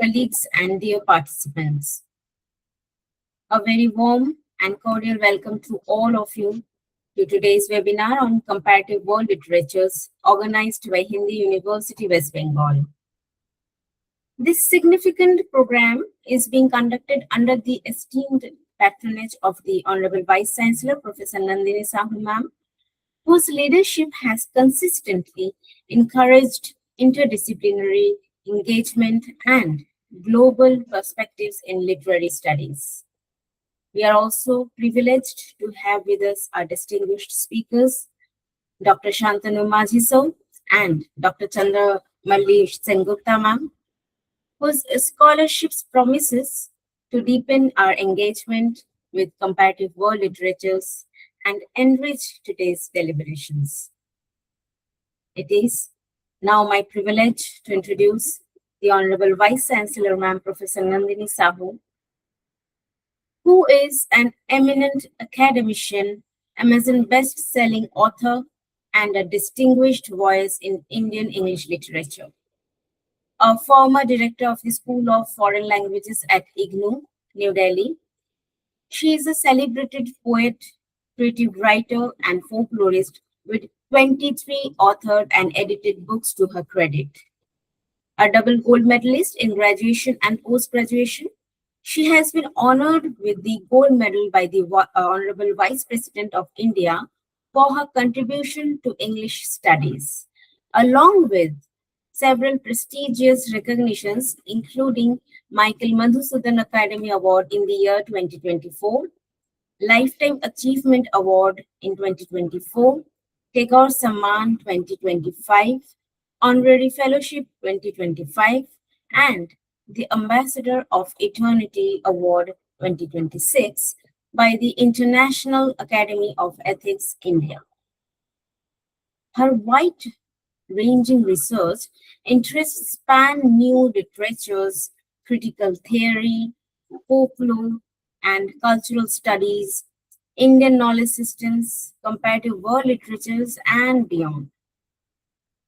colleagues, and dear participants. A very warm and cordial welcome to all of you to today's webinar on Comparative World Literatures organized by Hindi University, West Bengal. This significant program is being conducted under the esteemed patronage of the Honorable Vice-Chancellor, Professor Nandini Sahu ma'am, whose leadership has consistently encouraged interdisciplinary engagement and global perspectives in literary studies. We are also privileged to have with us our distinguished speakers, Dr. Shantanu Majee and Dr. Chandramalli SENGUPTA ma'am, whose scholarships promises to deepen our engagement with comparative world literatures and enrich today's deliberations. It is now my privilege to introduce the Honorable Vice-Chancellor Ma'am, Professor Nandini Sahu, who is an eminent academician, Amazon best-selling author, and a distinguished voice in Indian English literature. A former director of the School of Foreign Languages at IGNOU, New Delhi. She is a celebrated poet, creative writer, and folklorist with 23 authored and edited books to her credit. A double gold medalist in graduation and post-graduation, she has been honored with the gold medal by the Honorable Vice President of India for her contribution to English studies, along with several prestigious recognitions, including Michael Madhusudan Academy Award in the year 2024, Lifetime Achievement Award in 2024, Tagore Samman 2025, Honorary Fellowship 2025, and the Ambassador of Eternity Award 2026 by the International Academy of Ethics, India. Her wide-ranging research interests span new literatures, critical theory, folklore, and cultural studies, Indian knowledge systems, comparative world literatures, and beyond.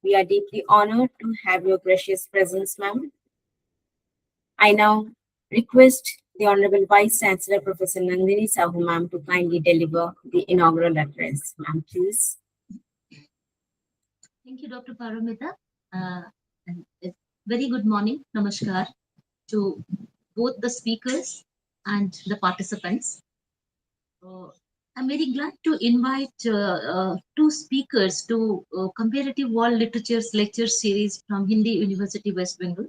We are deeply honored to have your gracious presence, ma'am. I now request the Honorable Vice-Chancellor, Professor Nandini Sahu, ma'am, to kindly deliver the inaugural address. Ma'am, please. Thank you, Dr. Paramita. And very good morning, namaskar, to both the speakers and the participants. I'm very glad to invite two speakers to Comparative World Literatures Lecture Series from Hindi University, West Bengal.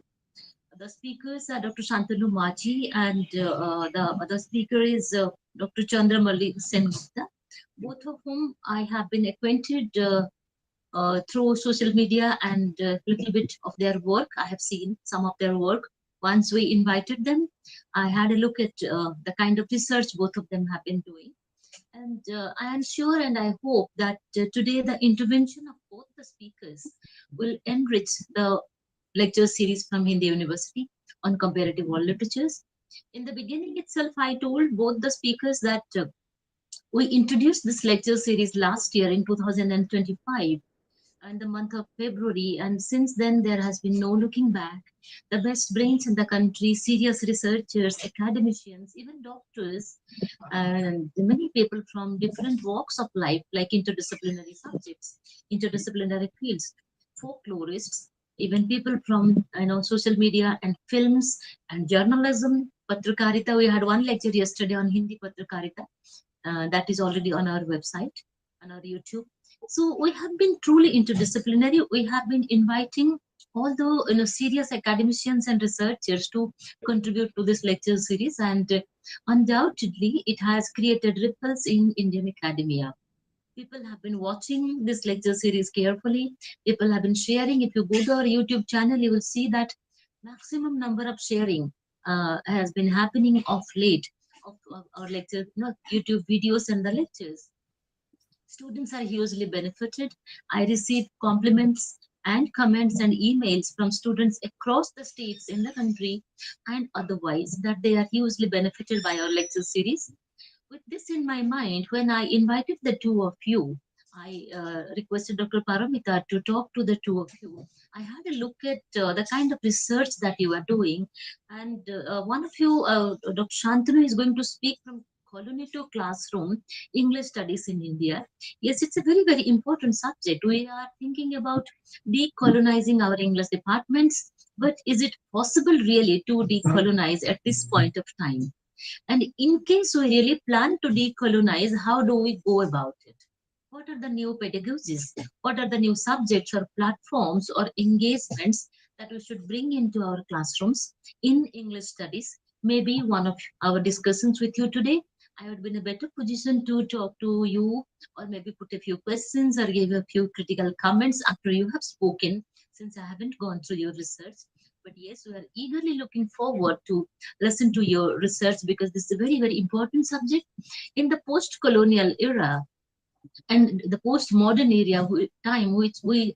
The speakers are Dr. Shantanu Majee and the other speaker is Dr. Chandramalli SENGUPTA, both of whom I have been acquainted through social media and a little bit of their work. I have seen some of their work. Once we invited them, I had a look at the kind of research both of them have been doing. And I am sure and I hope that today the intervention of both the speakers will enrich the lecture series from Hindi University on comparative world literatures. In the beginning itself, I told both the speakers that we introduced this lecture series last year in 2025 in the month of February, and since then there has been no looking back. The best brains in the country, serious researchers, academicians, even doctors, and many people from different walks of life, like interdisciplinary subjects, interdisciplinary fields, folklorists, even people from social media and films and journalism, Patrakarita. We had one lecture yesterday on Hindi Patrakarita. That is already on our website, on our YouTube. So we have been truly interdisciplinary. We have been inviting all the serious academicians and researchers to contribute to this lecture series, and undoubtedly it has created ripples in Indian academia. People have been watching this lecture series carefully. People have been sharing. If you go to our YouTube channel, you will see that maximum number of sharing has been happening of late of our lecture, YouTube videos and the lectures. Students are hugely benefited. I receive compliments and comments and emails from students across the states in the country and otherwise that they are hugely benefited by our lecture series. With this in my mind, when I invited the two of you, I requested Dr. Paramita to talk to the two of you. I had a look at the kind of research that you are doing, and one of you, Dr. Shantanu, is going to speak from Colony to Classroom English Studies in India. Yes, it's a very, very important subject. We are thinking about decolonizing our English departments, but is it possible really to decolonize at this point of time? And in case we really plan to decolonize, how do we go about it? What are the new pedagogies? What are the new subjects or platforms or engagements that we should bring into our classrooms in English studies? Maybe one of our discussions with you today, I would be in a better position to talk to you or maybe put a few questions or give a few critical comments after you have spoken, since I haven't gone through your research. But yes, we are eagerly looking forward to listen to your research because this is a very, very important subject. In the post-colonial era, and the postmodern area time, which we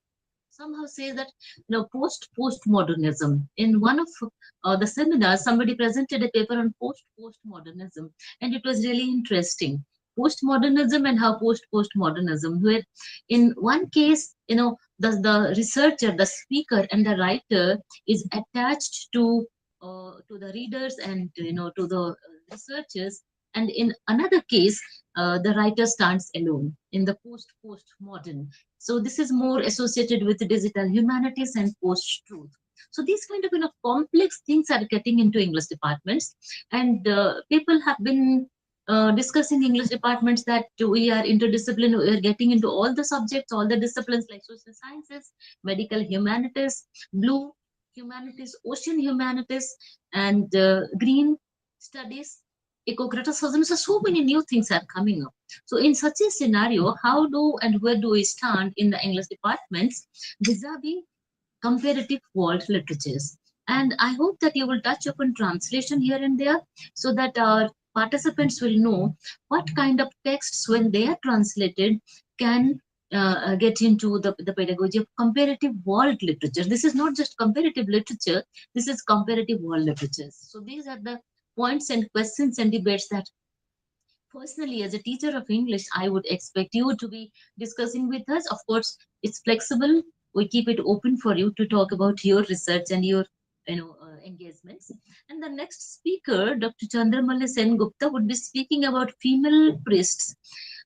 somehow say that postmodernism. In one of the seminars, somebody presented a paper on postmodernism, and it was really interesting. Postmodernism and how postmodernism, where in one case, the researcher, the speaker, and the writer is attached to the readers and to the researchers, and in another case, the writer stands alone in the postmodern. So this is more associated with the digital humanities and post-truth. So these kind of complex things are getting into English departments, and people have been discussing English departments that we are interdisciplinary. We are getting into all the subjects, all the disciplines like social sciences, medical humanities, blue humanities, ocean humanities, and green studies, ecocriticisim. So many new things are coming up. So in such a scenario, how do and where do we stand in the English departments vis-a-vis comparative world literatures? And I hope that you will touch upon translation here and there so that our participants will know what kind of texts, when they are translated, can get into the pedagogy of comparative world literature. This is not just comparative literature, this is comparative world literatures. So these are the points and questions and debates that personally, as a teacher of English, I would expect you to be discussing with us. Of course, it's flexible. We keep it open for you to talk about your research and your engagements. And the next speaker, Dr. Chandramalli Sengupta, would be speaking about female priests,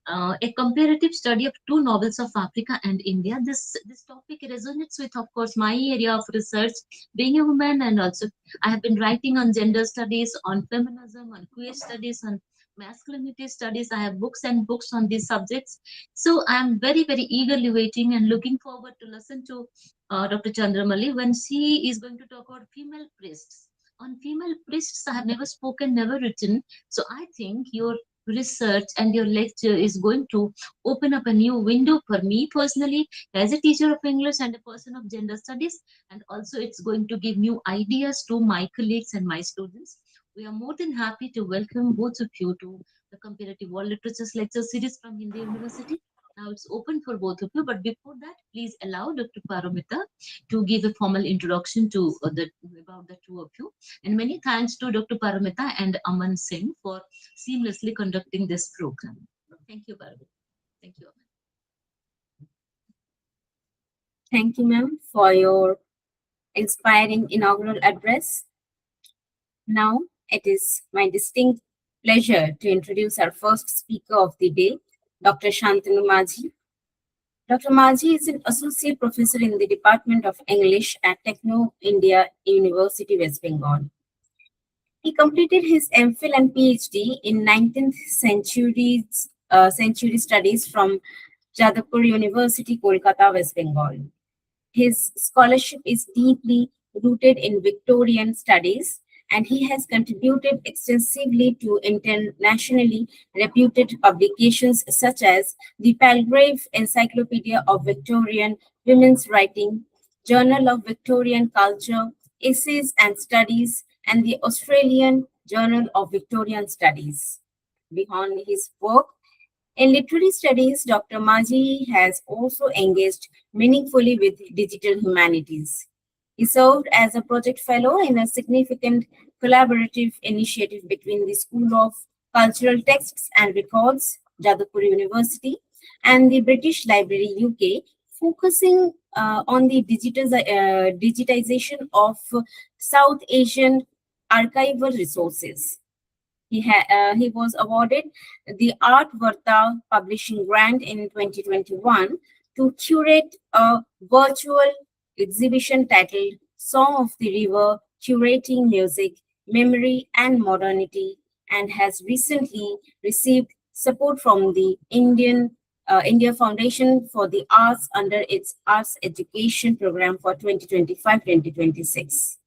a comparative study of two novels of Africa and India. This topic resonates with, of course, my area of research, being a woman, and also I have been writing on gender studies, on feminism, on queer studies, on masculinity studies. I have books and books on these subjects. So I am very, very eagerly waiting and looking forward to listen to Dr. Chandramalli when she is going to talk about female priests. On female priests, I have never spoken, never written. So I think your research and your lecture is going to open up a new window for me personally as a teacher of English and a person of gender studies. And also it's going to give new ideas to my colleagues and my students. We are more than happy to welcome both of you to the Comparative World Literatures Lecture Series from Hindi University. Now it's open for both of you, but before that, please allow Dr. Paramita to give a formal introduction to about the two of you. And many thanks to Dr. Paramita and Aman Singh for seamlessly conducting this program. Thank you, Paramita. Thank you, Aman. Thank you, ma'am, for your inspiring inaugural address. Now, it is my distinct pleasure to introduce our first speaker of the day, Dr. Shantanu Majee. Dr. Majee is an associate professor in the Department of English at TECHNO India University, West Bengal. He completed his MPhil and PhD in 19th century studies from Jadavpur University, Kolkata, West Bengal. His scholarship is deeply rooted in Victorian studies, and he has contributed extensively to internationally reputed publications such as the Palgrave Encyclopedia of Victorian Women's Writing, Journal of Victorian Culture, Essays and Studies, and the Australian Journal of Victorian Studies. Beyond his work in literary studies, Dr. Majee has also engaged meaningfully with digital humanities. He served as a project fellow in a significant collaborative initiative between the School of Cultural Texts and Records, Jadavpur University, and the British Library UK, focusing on the digitization of South Asian archival resources. He was awarded the Art Varta Publishing Grant in 2021 to curate a virtual exhibition titled Song of the River, Curating Music, Memory and Modernity, and has recently received support from the India Foundation for the Arts under its Arts Education Program for 2025-2026.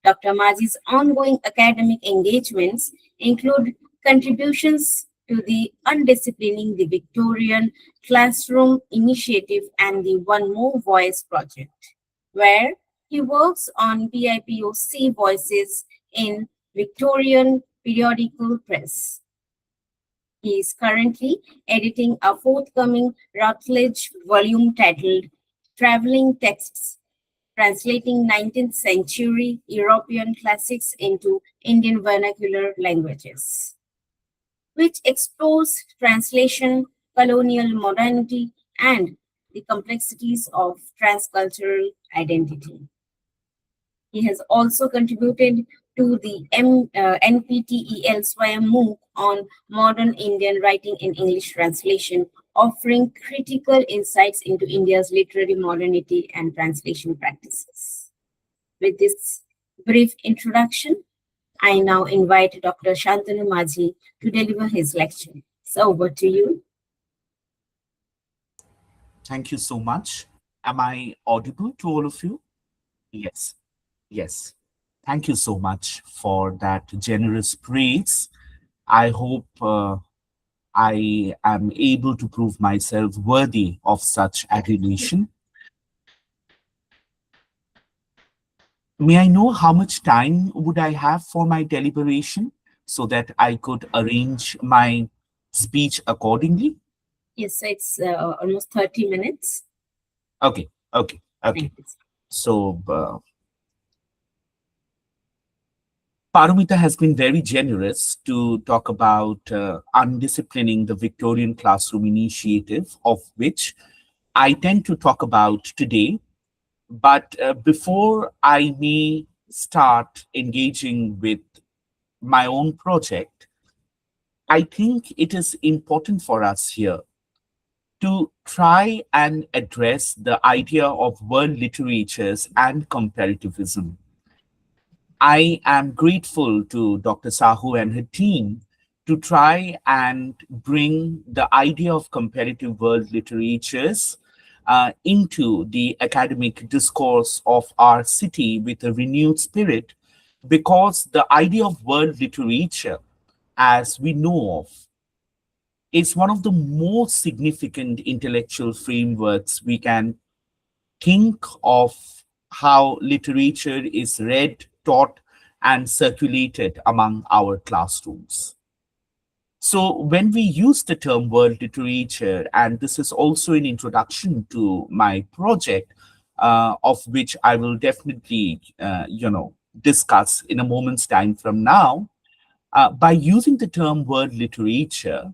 Dr. Majee's ongoing academic engagements include contributions to the Undisciplining the Victorian Classroom Initiative and the One More Voice project, where he works on BIPOC voices in Victorian periodical press. He is currently editing a forthcoming Routledge volume titled Traveling Texts, translating 19th century European classics into Indian vernacular languages, which explores translation, colonial modernity, and the complexities of transcultural identity. He has also contributed to the NPTEL Swayam MOOC on modern Indian writing in English translation, offering critical insights into India's literary modernity and translation practices. With this brief introduction, I now invite Dr. Shantanu Majee to deliver his lecture. So over to you. Thank you so much. Am I audible to all of you? Yes. Yes. Thank you so much for that generous praise. I hope I am able to prove myself worthy of such adulation. May I know how much time would I have for my deliberation so that I could arrange my speech accordingly? Yes, so it's almost 30 minutes. Okay. So, Parumita has been very generous to talk about undisciplining the Victorian Classroom Initiative, of which I tend to talk about today. But before I may start engaging with my own project, I think it is important for us here to try and address the idea of world literatures and comparativism. I am grateful to Dr. Sahu and her team to try and bring the idea of comparative world literatures into the academic discourse of our city with a renewed spirit, because the idea of world literature, as we know of, is one of the most significant intellectual frameworks we can think of how literature is read, taught, and circulated among our classrooms. So when we use the term world literature, and this is also an introduction to my project, of which I will definitely, discuss in a moment's time from now, by using the term world literature,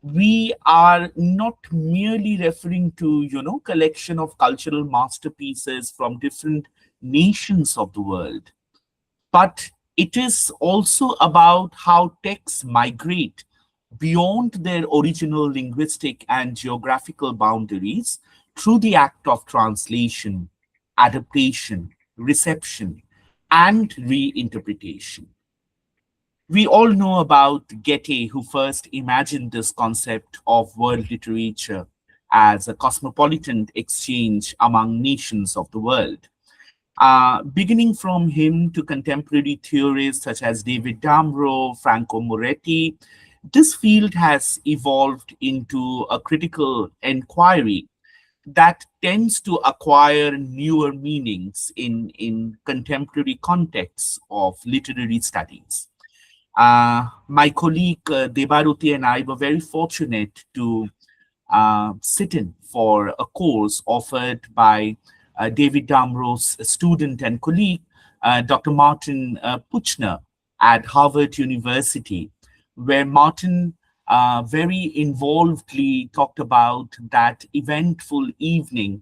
we are not merely referring to, collection of cultural masterpieces from different nations of the world, but it is also about how texts migrate beyond their original linguistic and geographical boundaries through the act of translation, adaptation, reception, and reinterpretation. We all know about Goethe, who first imagined this concept of world literature as a cosmopolitan exchange among nations of the world. Beginning from him to contemporary theorists such as David Damrow, Franco Moretti, this field has evolved into a critical inquiry that tends to acquire newer meanings in contemporary contexts of literary studies. My colleague Debaruti and I were very fortunate to sit in for a course offered by David Damrow's student and colleague, Dr. Martin Puchner at Harvard University, where Martin very involvedly talked about that eventful evening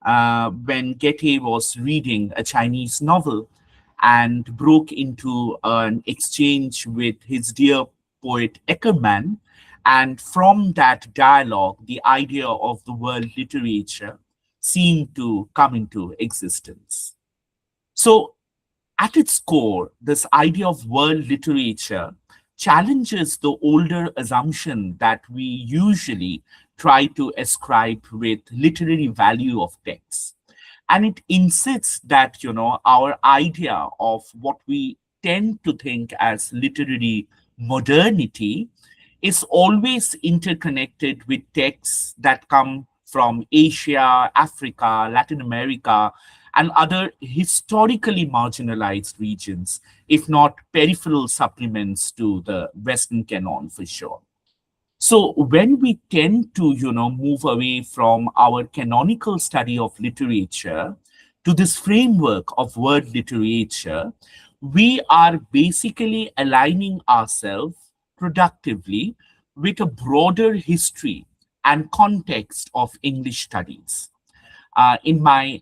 when Goethe was reading a Chinese novel and broke into an exchange with his dear poet Eckermann. And from that dialogue, the idea of the world literature seemed to come into existence. So, at its core, this idea of world literature challenges the older assumption that we usually try to ascribe with literary value of texts. And it insists that, our idea of what we tend to think as literary modernity is always interconnected with texts that come from Asia, Africa, Latin America, and other historically marginalized regions, if not peripheral supplements to the Western canon for sure. So when we tend to, move away from our canonical study of literature to this framework of world literature, we are basically aligning ourselves productively with a broader history and context of English studies. In my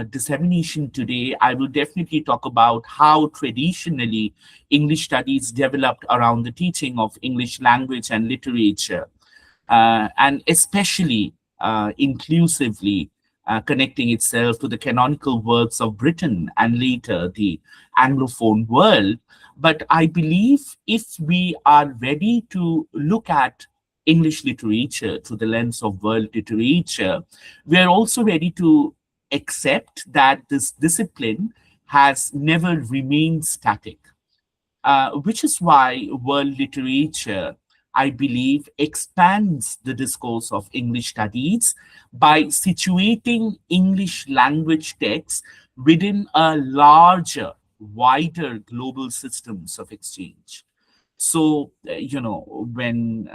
dissemination today, I will definitely talk about how traditionally English studies developed around the teaching of English language and literature, and especially inclusively connecting itself to the canonical works of Britain and later the Anglophone world. But I believe if we are ready to look at English literature through the lens of world literature, we are also ready to accept that this discipline has never remained static, which is why world literature, I believe, expands the discourse of English studies by situating English language texts within a larger, wider global systems of exchange. So, when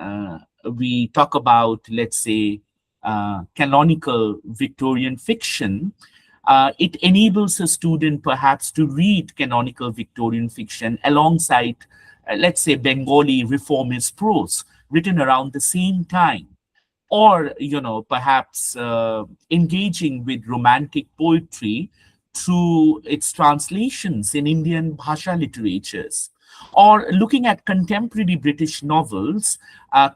we talk about, let's say, canonical Victorian fiction, it enables a student perhaps to read canonical Victorian fiction alongside, let's say, Bengali reformist prose written around the same time, or perhaps engaging with romantic poetry through its translations in Indian bhasha literatures, or looking at contemporary British novels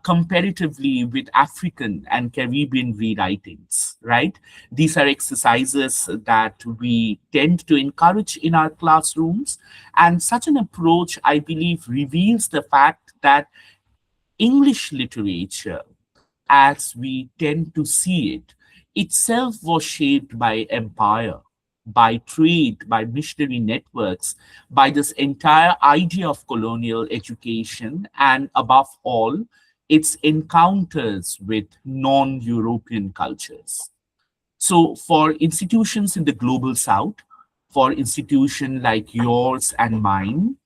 comparatively with African and Caribbean rewritings, right? These are exercises that we tend to encourage in our classrooms, and such an approach, I believe, reveals the fact that English literature, as we tend to see it, itself was shaped by empire, by trade, by missionary networks, by this entire idea of colonial education, and above all, its encounters with non European cultures. So, for institutions in the global south, for institutions like yours and mine,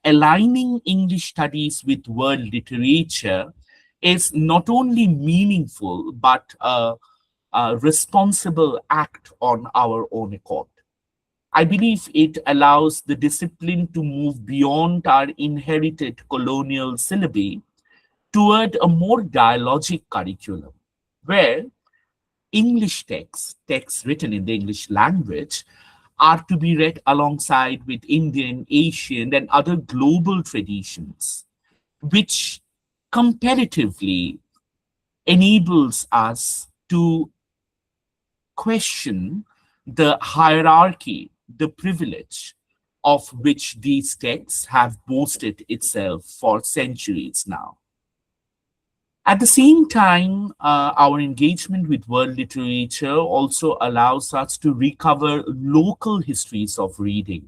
aligning English studies with world literature is not only meaningful but a responsible act on our own accord. I believe it allows the discipline to move beyond our inherited colonial syllabi toward a more dialogic curriculum where English texts written in the English language, are to be read alongside with Indian, Asian, and other global traditions, which comparatively enables us to question the hierarchy, the privilege of which these texts have boasted itself for centuries now. At the same time, our engagement with world literature also allows us to recover local histories of reading,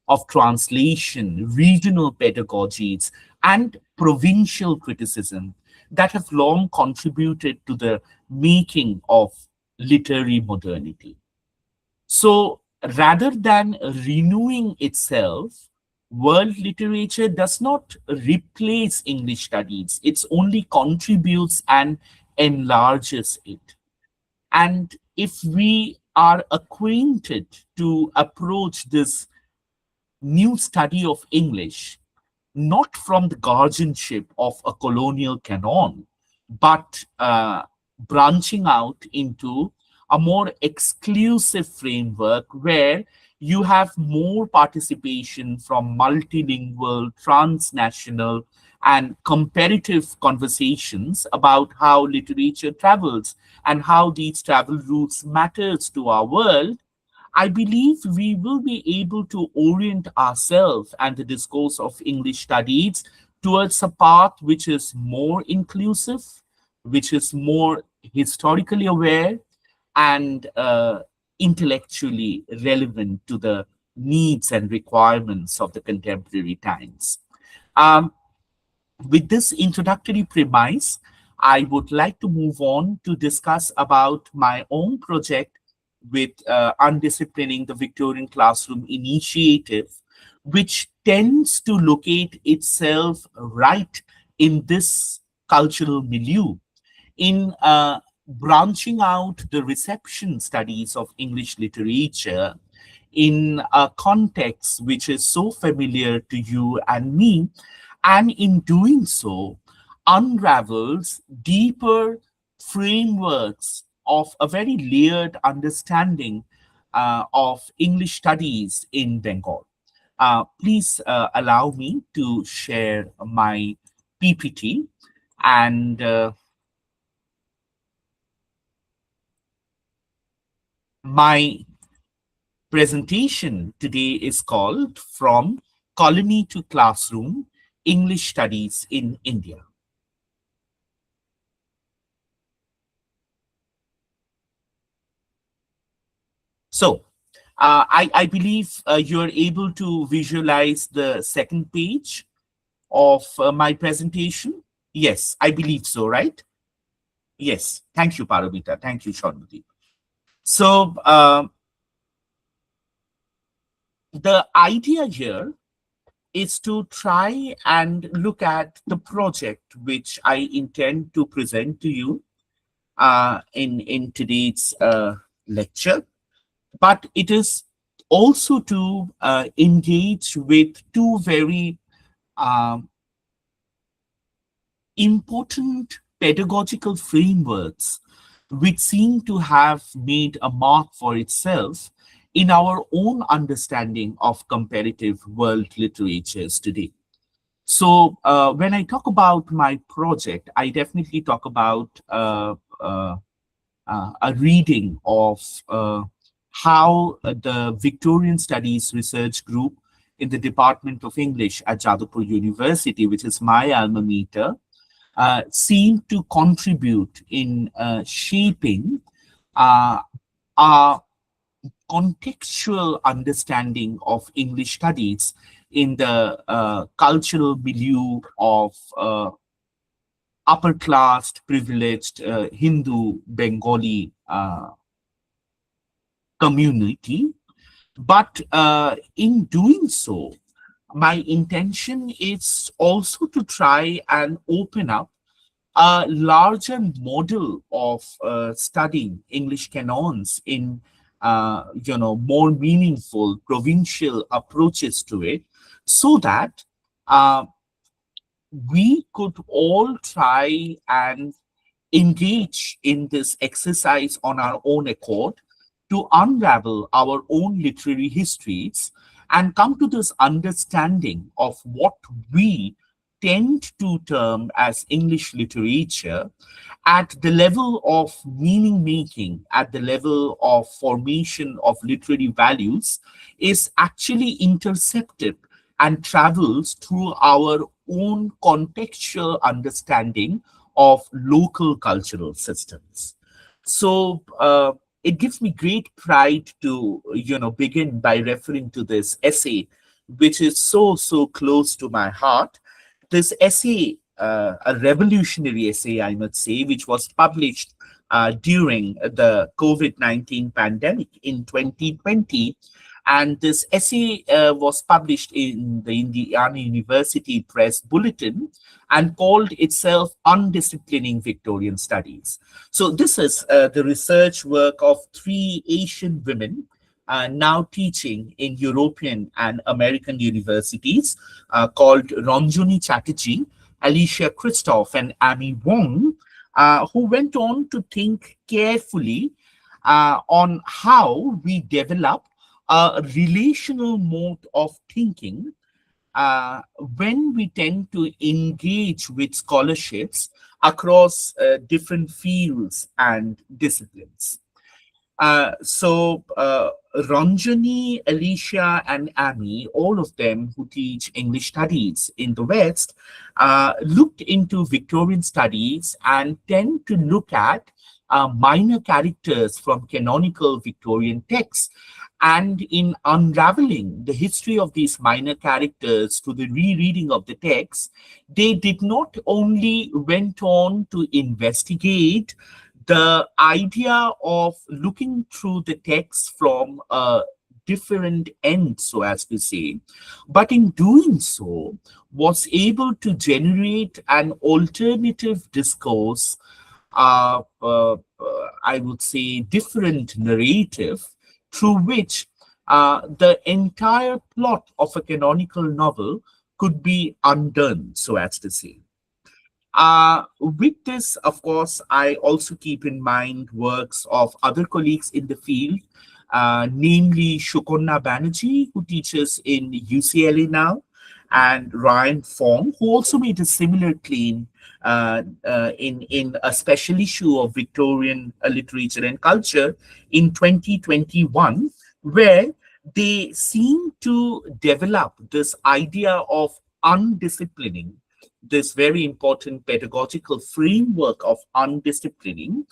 of translation, regional pedagogies, and provincial criticism that have long contributed to the making of literary modernity. So rather than renewing itself, world literature does not replace English studies, it only contributes and enlarges it. And if we are acquainted to approach this new study of English not from the guardianship of a colonial canon, but branching out into a more exclusive framework where you have more participation from multilingual, transnational, and comparative conversations about how literature travels and how these travel routes matters to our world. I believe we will be able to orient ourselves and the discourse of English studies towards a path which is more inclusive, which is more historically aware, and intellectually relevant to the needs and requirements of the contemporary times. Um, with this introductory premise, I would like to move on to discuss about my own project with Undisciplining the Victorian Classroom initiative, which tends to locate itself right in this cultural milieu, in branching out the reception studies of English literature in a context which is so familiar to you and me, and in doing so, unravels deeper frameworks of a very layered understanding of English studies in Bengal. Please allow me to share my PPT, and my presentation today is called From Colony to Classroom, English Studies in India. So, I believe you're able to visualize the second page of my presentation. Yes, I believe so, right? Yes. Thank you, Paramita. Thank you, Shanmati. So, the idea here is to try and look at the project which I intend to present to you in today's lecture. But it is also to engage with two very um, important pedagogical frameworks which seem to have made a mark for itself in our own understanding of comparative world literatures today. So, when I talk about my project, I definitely talk about a reading of how the Victorian Studies Research Group in the Department of English at Jadavpur University, which is my alma mater, seem to contribute in shaping our contextual understanding of English studies in the cultural milieu of upper class, privileged Hindu Bengali community. But in doing so, my intention is also to try and open up a larger model of studying English canons in more meaningful provincial approaches to it, so that uh, we could all try and engage in this exercise on our own accord to unravel our own literary histories and come to this understanding of what we tend to term as English literature at the level of meaning making, at the level of formation of literary values, is actually intercepted and travels through our own contextual understanding of local cultural systems. So it gives me great pride to begin by referring to this essay, which is so close to my heart. This essay, a revolutionary essay, I must say, which was published during the COVID-19 pandemic in 2020. And this essay was published in the Indiana University Press Bulletin and called itself Undisciplining Victorian Studies. So this is the research work of three Asian women now teaching in European and American universities, called Ranjani Chatterjee, Alicia Christoph, and Amy Wong, who went on to think carefully on how we develop a relational mode of thinking when we tend to engage with scholarships across different fields and disciplines. Ranjani, Alicia, and Amy, all of them who teach English studies in the West, looked into Victorian studies and tend to look at minor characters from canonical Victorian texts. And in unraveling the history of these minor characters to the rereading of the text, they did not only went on to investigate the idea of looking through the text from a different end, so as to say, but in doing so, was able to generate an alternative discourse, I would say, different narrative through which the entire plot of a canonical novel could be undone, so as to say. With this, of course, I also keep in mind works of other colleagues in the field, namely Shukonna Banerjee, who teaches in UCLA now, and Ryan Fong, who also made a similar claim in a special issue of Victorian Literature and Culture in 2021, where they seem to develop this idea of undisciplining, this very important pedagogical framework of undisciplining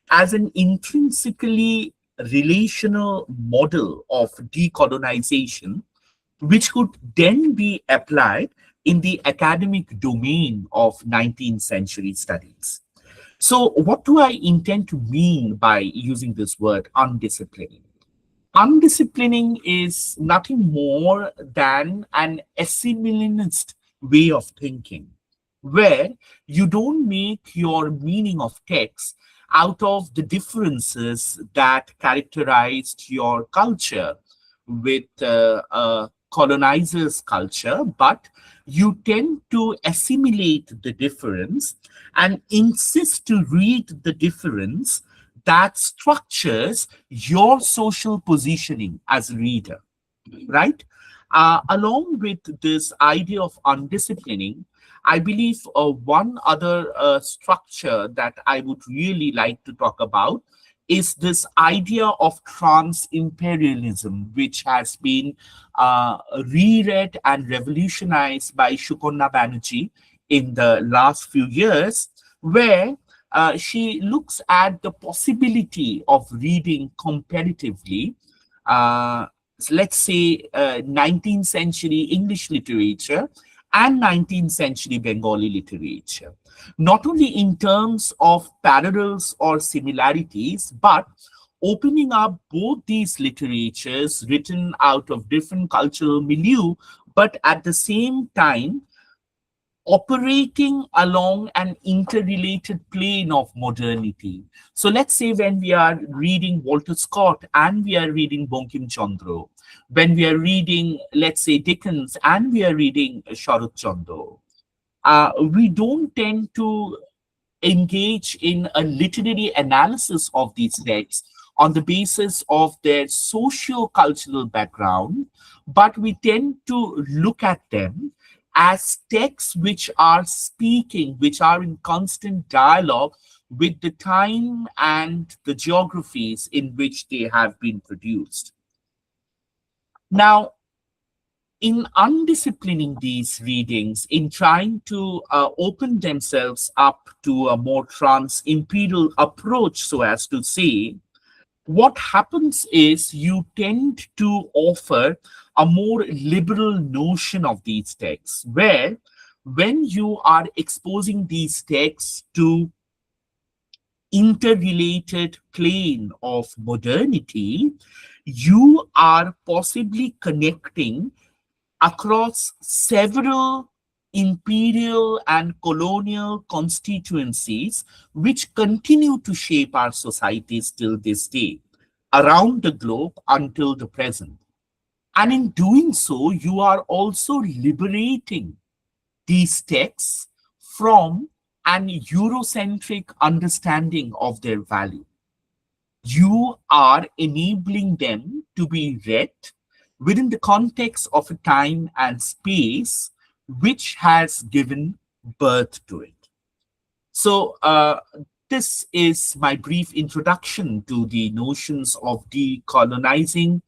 as an intrinsically relational model of decolonization, which could then be applied in the academic domain of 19th century studies. So what do I intend to mean by using this word undisciplining? Undisciplining is nothing more than an assimilationist way of thinking, where you don't make your meaning of text out of the differences that characterized your culture with a colonizer's culture, but you tend to assimilate the difference and insist to read the difference that structures your social positioning as a reader, right? Along with this idea of undisciplining, I believe one other structure that I would really like to talk about is this idea of trans-imperialism, which has been reread and revolutionized by Shukonna Banerjee in the last few years, where she looks at the possibility of reading comparatively, let's say 19th century English literature and 19th century Bengali literature, not only in terms of parallels or similarities, but opening up both these literatures written out of different cultural milieu, but at the same time operating along an interrelated plane of modernity. So let's say when we are reading Walter Scott and we are reading Bankim Chandra, when we are reading, let's say, Dickens and we are reading Sharat Chandra, we don't tend to engage in a literary analysis of these texts on the basis of their socio-cultural background, but we tend to look at them as texts which are speaking, which are in constant dialogue with the time and the geographies in which they have been produced. Now, in undisciplining these readings, in trying to open themselves up to a more trans-imperial approach, so as to say, what happens is you tend to offer a more liberal notion of these texts, where when you are exposing these texts to interrelated plane of modernity, you are possibly connecting across several imperial and colonial constituencies which continue to shape our societies till this day. around the globe until the present. And in doing so, you are also liberating these texts from an Eurocentric understanding of their value. You are enabling them to be read within the context of a time and space which has given birth to it. So, this is my brief introduction to the notions of decolonizing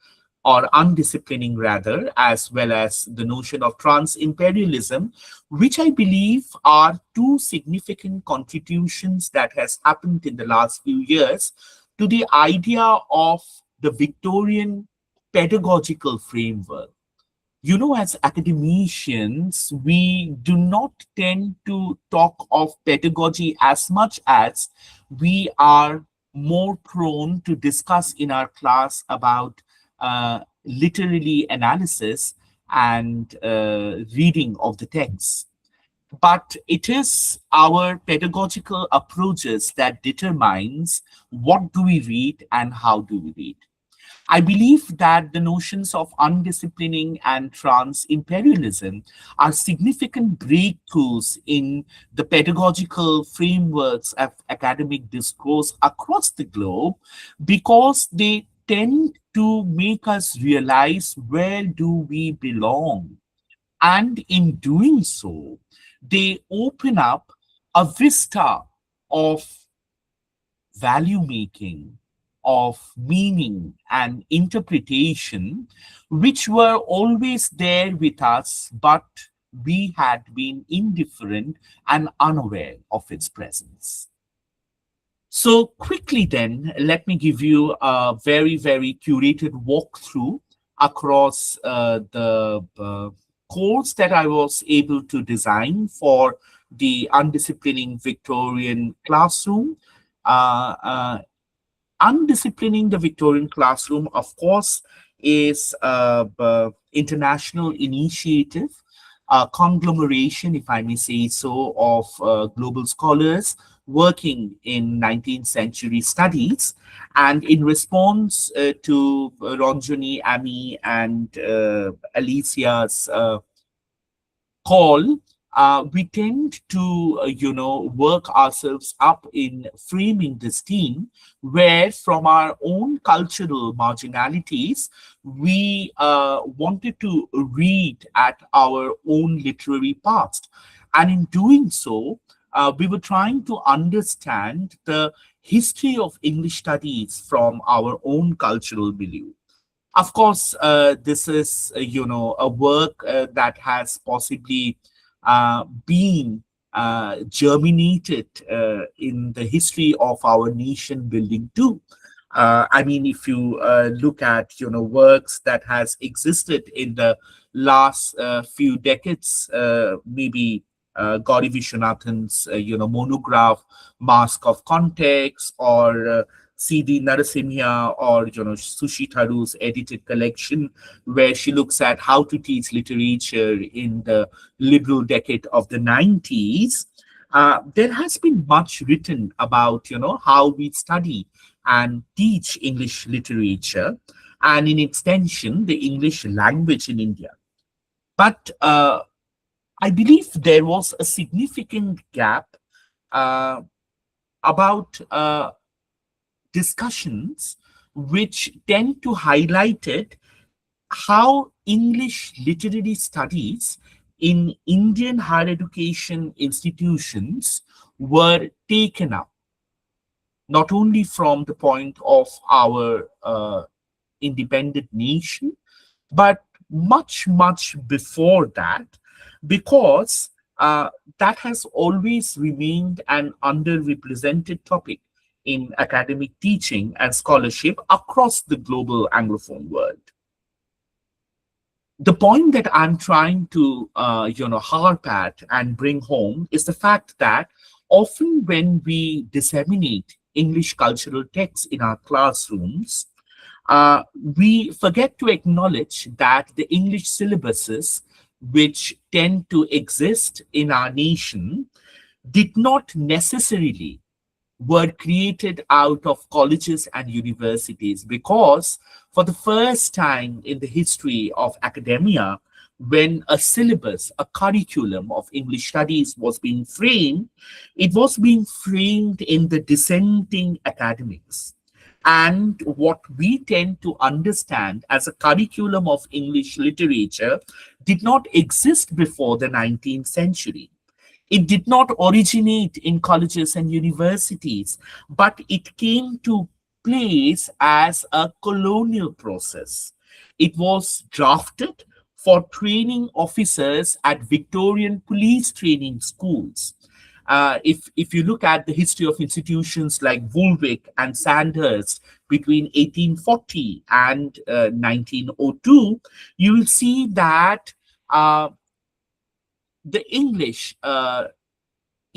or undisciplining, rather, as well as the notion of trans imperialism, which I believe are two significant contributions that has happened in the last few years to the idea of the Victorian pedagogical framework. You know, as academicians, we do not tend to talk of pedagogy as much as we are more prone to discuss in our class about literary analysis and reading of the text. But it is our pedagogical approaches that determines what do we read and how do we read. I believe that the notions of undisciplining and trans imperialism are significant breakthroughs in the pedagogical frameworks of academic discourse across the globe because they tend to make us realize where do we belong. And in doing so, they open up a vista of value making, of meaning and interpretation, which were always there with us, but we had been indifferent and unaware of its presence. So, quickly then, let me give you a very, very curated walkthrough across the course that I was able to design for the undisciplining Victorian classroom. Uh, uh, Undisciplining the Victorian classroom, of course, is a international initiative, a conglomeration, if I may say so, of global scholars working in 19th century studies. And in response to Ronjoni, Amy, and Alicia's call, we tend to, work ourselves up in framing this theme, where from our own cultural marginalities, we wanted to read at our own literary past. And in doing so, we were trying to understand the history of English studies from our own cultural milieu. Of course, this is, a work that has possibly been germinated in the history of our nation building too. I mean, if you look at, works that has existed in the last few decades, maybe Gauri Vishwanathan's, monograph, Mask of Context, or C.D. Narasimha, or Sushi Tharu's edited collection, where she looks at how to teach literature in the liberal decade of the 90s. There has been much written about how we study and teach English literature, and in extension the English language in India. But I believe there was a significant gap uh, about discussions which tend to highlight it, how English literary studies in Indian higher education institutions were taken up, not only from the point of our independent nation, but much, much before that, because that has always remained an underrepresented topic in academic teaching and scholarship across the global Anglophone world. The point that I'm trying to, harp at and bring home is the fact that often when we disseminate English cultural texts in our classrooms, we forget to acknowledge that the English syllabuses which tend to exist in our nation did not necessarily were created out of colleges and universities, because for the first time in the history of academia, when a syllabus, a curriculum of English studies was being framed, it was being framed in the dissenting academics. And what we tend to understand as a curriculum of English literature did not exist before the 19th century. It did not originate in colleges and universities, but it came to place as a colonial process. It was drafted for training officers at Victorian police training schools. If you look at the history of institutions like Woolwich and Sandhurst between 1840 and 1902, you will see that uh, the English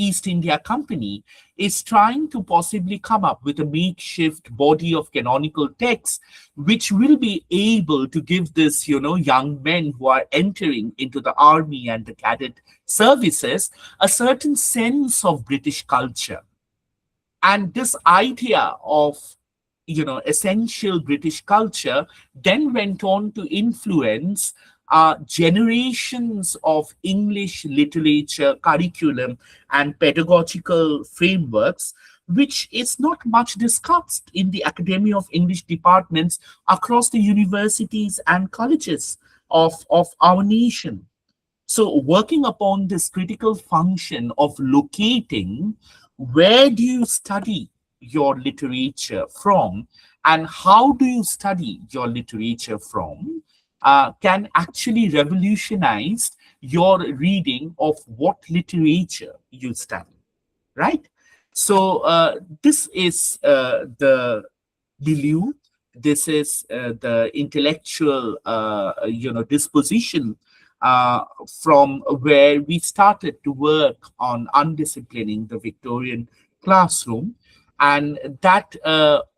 East India Company is trying to possibly come up with a makeshift body of canonical texts, which will be able to give this, young men who are entering into the army and the cadet services a certain sense of British culture. And this idea of essential British culture then went on to influence generations of English literature curriculum and pedagogical frameworks, which is not much discussed in the Academy of English departments across the universities and colleges of our nation. So, working upon this critical function of locating where do you study your literature from and how do you study your literature from, can actually revolutionize your reading of what literature you study, right? So, this is the milieu. This is the intellectual, disposition from where we started to work on undisciplining the Victorian classroom. And that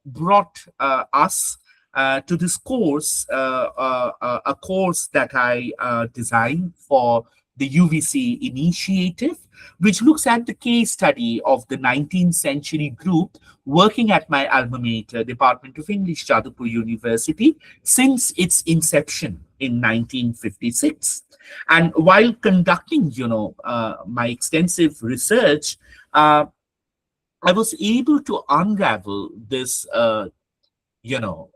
brought us to this course, a course that I designed for the UVC initiative, which looks at the case study of the 19th century group working at my alma mater, Department of English, Jadavpur University, since its inception in 1956. And while conducting, my extensive research, I was able to unravel this, you know,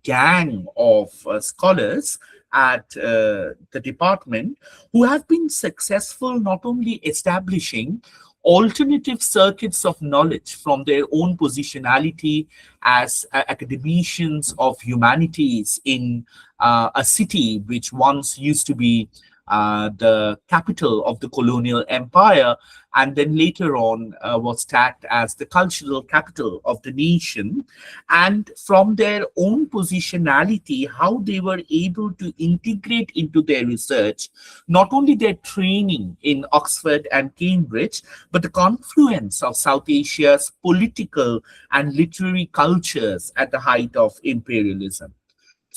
gang of scholars at the department who have been successful not only establishing alternative circuits of knowledge from their own positionality as academicians of humanities in a city which once used to be the capital of the colonial empire, and then later on was tagged as the cultural capital of the nation. And from their own positionality, how they were able to integrate into their research not only their training in Oxford and Cambridge, but the confluence of South Asia's political and literary cultures at the height of imperialism.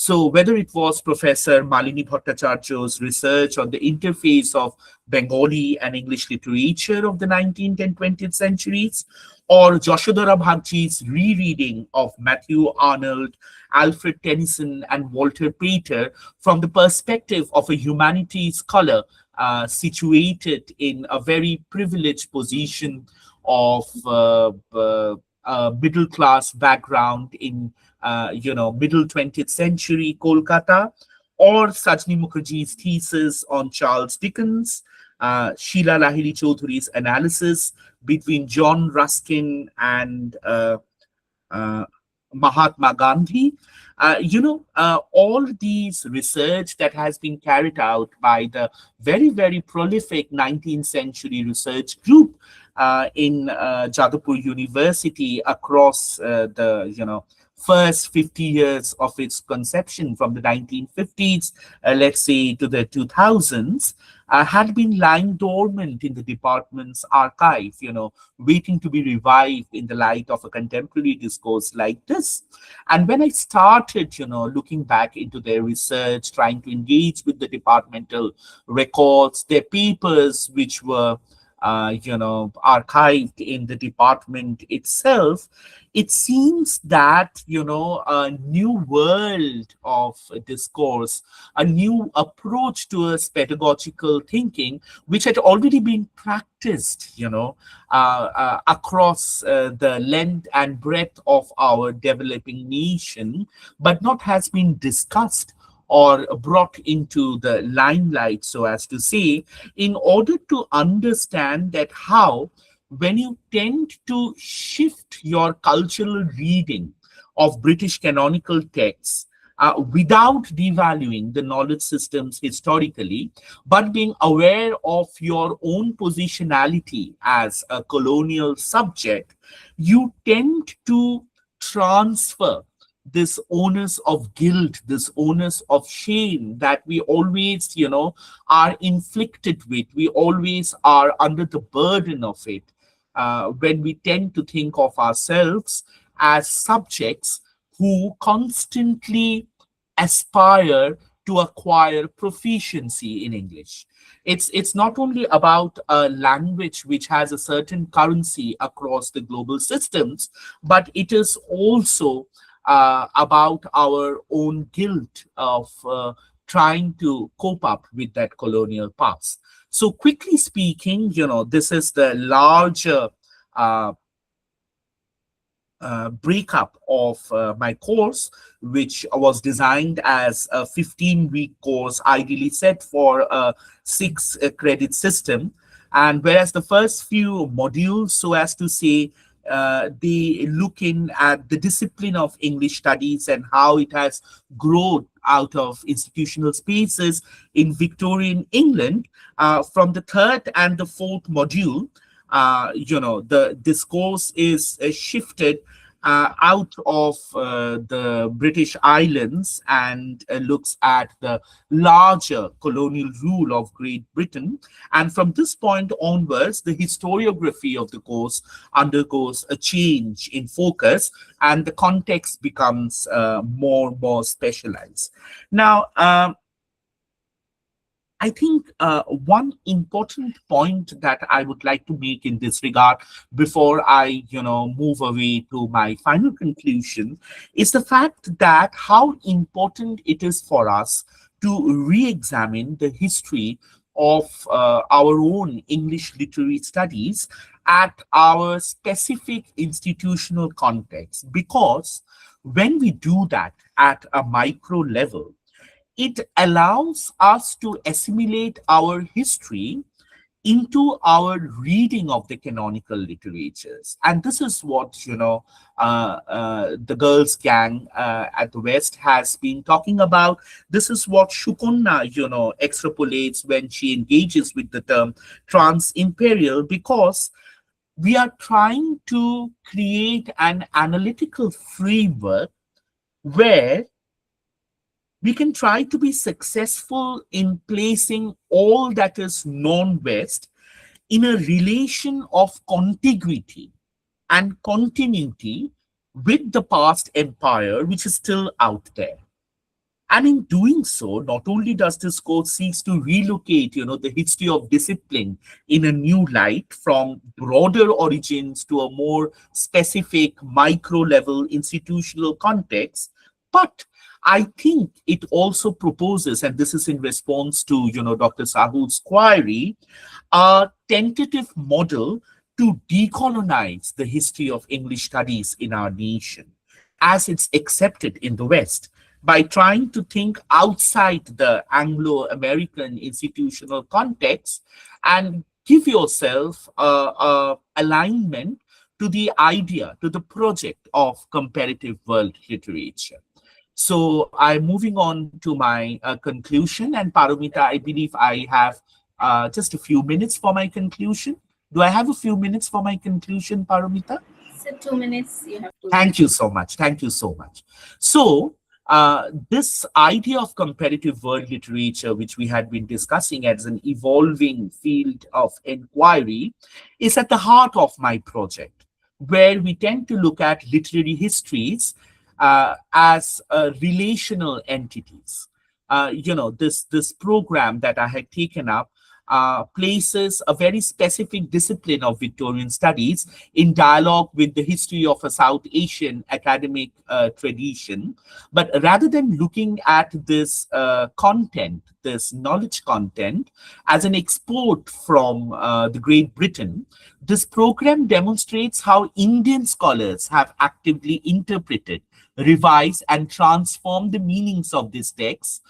So whether it was Professor Malini Bhattacharya's research on the interface of Bengali and English literature of the 19th and 20th centuries, or Yashodhara Bhagchi's rereading of Matthew Arnold, Alfred Tennyson, and Walter Pater from the perspective of a humanities scholar situated in a very privileged position of middle class background in middle 20th century Kolkata, or Sajni Mukherjee's thesis on Charles Dickens, Sheila Lahiri Chaudhury's analysis between John Ruskin and uh, Mahatma Gandhi. All these research that has been carried out by the very, very prolific 19th century research group in Jadavpur University across the first 50 years of its conception from the 1950s, let's say, to the 2000s, had been lying dormant in the department's archive, waiting to be revived in the light of a contemporary discourse like this. And when I started, looking back into their research, trying to engage with the departmental records, their papers, which were archived in the department itself, it seems that, a new world of discourse, a new approach to pedagogical thinking, which had already been practiced, across the length and breadth of our developing nation, but not has been discussed or brought into the limelight, so as to say, in order to understand that how, when you tend to shift your cultural reading of British canonical texts, without devaluing the knowledge systems historically, but being aware of your own positionality as a colonial subject, you tend to transfer this onus of guilt, this onus of shame that we always, are inflicted with. We always are under the burden of it when we tend to think of ourselves as subjects who constantly aspire to acquire proficiency in English. It's not only about a language which has a certain currency across the global systems, but it is also about our own guilt of trying to cope up with that colonial past. So, quickly speaking, this is the larger uh, breakup of my course, which was designed as a 15-week course, ideally set for a 6 credit system. And whereas the first few modules, so as to say, they look in at the discipline of English studies and how it has grown out of institutional spaces in Victorian England. From the third and the fourth module, the discourse is shifted out of the British Islands and looks at the larger colonial rule of Great Britain. And from this point onwards, the historiography of the course undergoes a change in focus and the context becomes more specialized. Now, I think one important point that I would like to make in this regard before I, move away to my final conclusion is the fact that how important it is for us to re-examine the history of our own English literary studies at our specific institutional context. Because when we do that at a micro level, it allows us to assimilate our history into our reading of the canonical literatures. And this is what, the girls' gang at the West has been talking about. This is what Shukonna, extrapolates when she engages with the term trans-imperial, because we are trying to create an analytical framework where we can try to be successful in placing all that is non-West in a relation of contiguity and continuity with the past empire, which is still out there. And in doing so, not only does this course seeks to relocate, the history of discipline in a new light from broader origins to a more specific micro-level institutional context, but I think it also proposes, and this is in response to, Dr. Sahu's query, a tentative model to decolonize the history of English studies in our nation as it's accepted in the West by trying to think outside the Anglo-American institutional context and give yourself a alignment to the idea, to the project of comparative world literature. So I'm moving on to my conclusion. And Paromita, I believe I have just a few minutes for my conclusion. Do I have a few minutes for my conclusion, Paromita? So 2 minutes you have to. Thank you so much. Thank you so much. So this idea of comparative world literature, which we had been discussing as an evolving field of inquiry, is at the heart of my project, where we tend to look at literary histories as relational entities. This program that I had taken up places a very specific discipline of Victorian studies in dialogue with the history of a South Asian academic tradition. But rather than looking at this content, this knowledge content, as an export from the Great Britain, this program demonstrates how Indian scholars have actively interpreted, revised, and transformed the meanings of these texts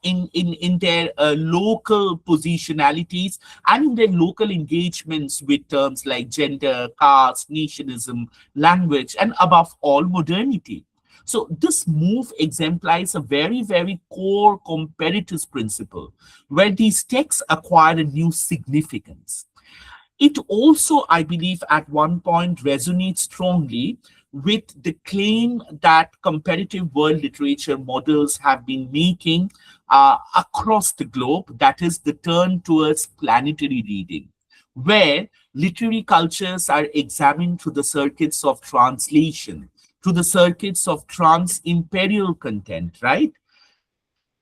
in their local positionalities and in their local engagements with terms like gender, caste, nationalism, language, and above all, modernity. So this move exemplifies a very, very core comparative principle where these texts acquire a new significance. It also, I believe, at one point resonates strongly with the claim that comparative world literature models have been making across the globe, that is, the turn towards planetary reading, where literary cultures are examined through the circuits of translation, through the circuits of trans-imperial content, right?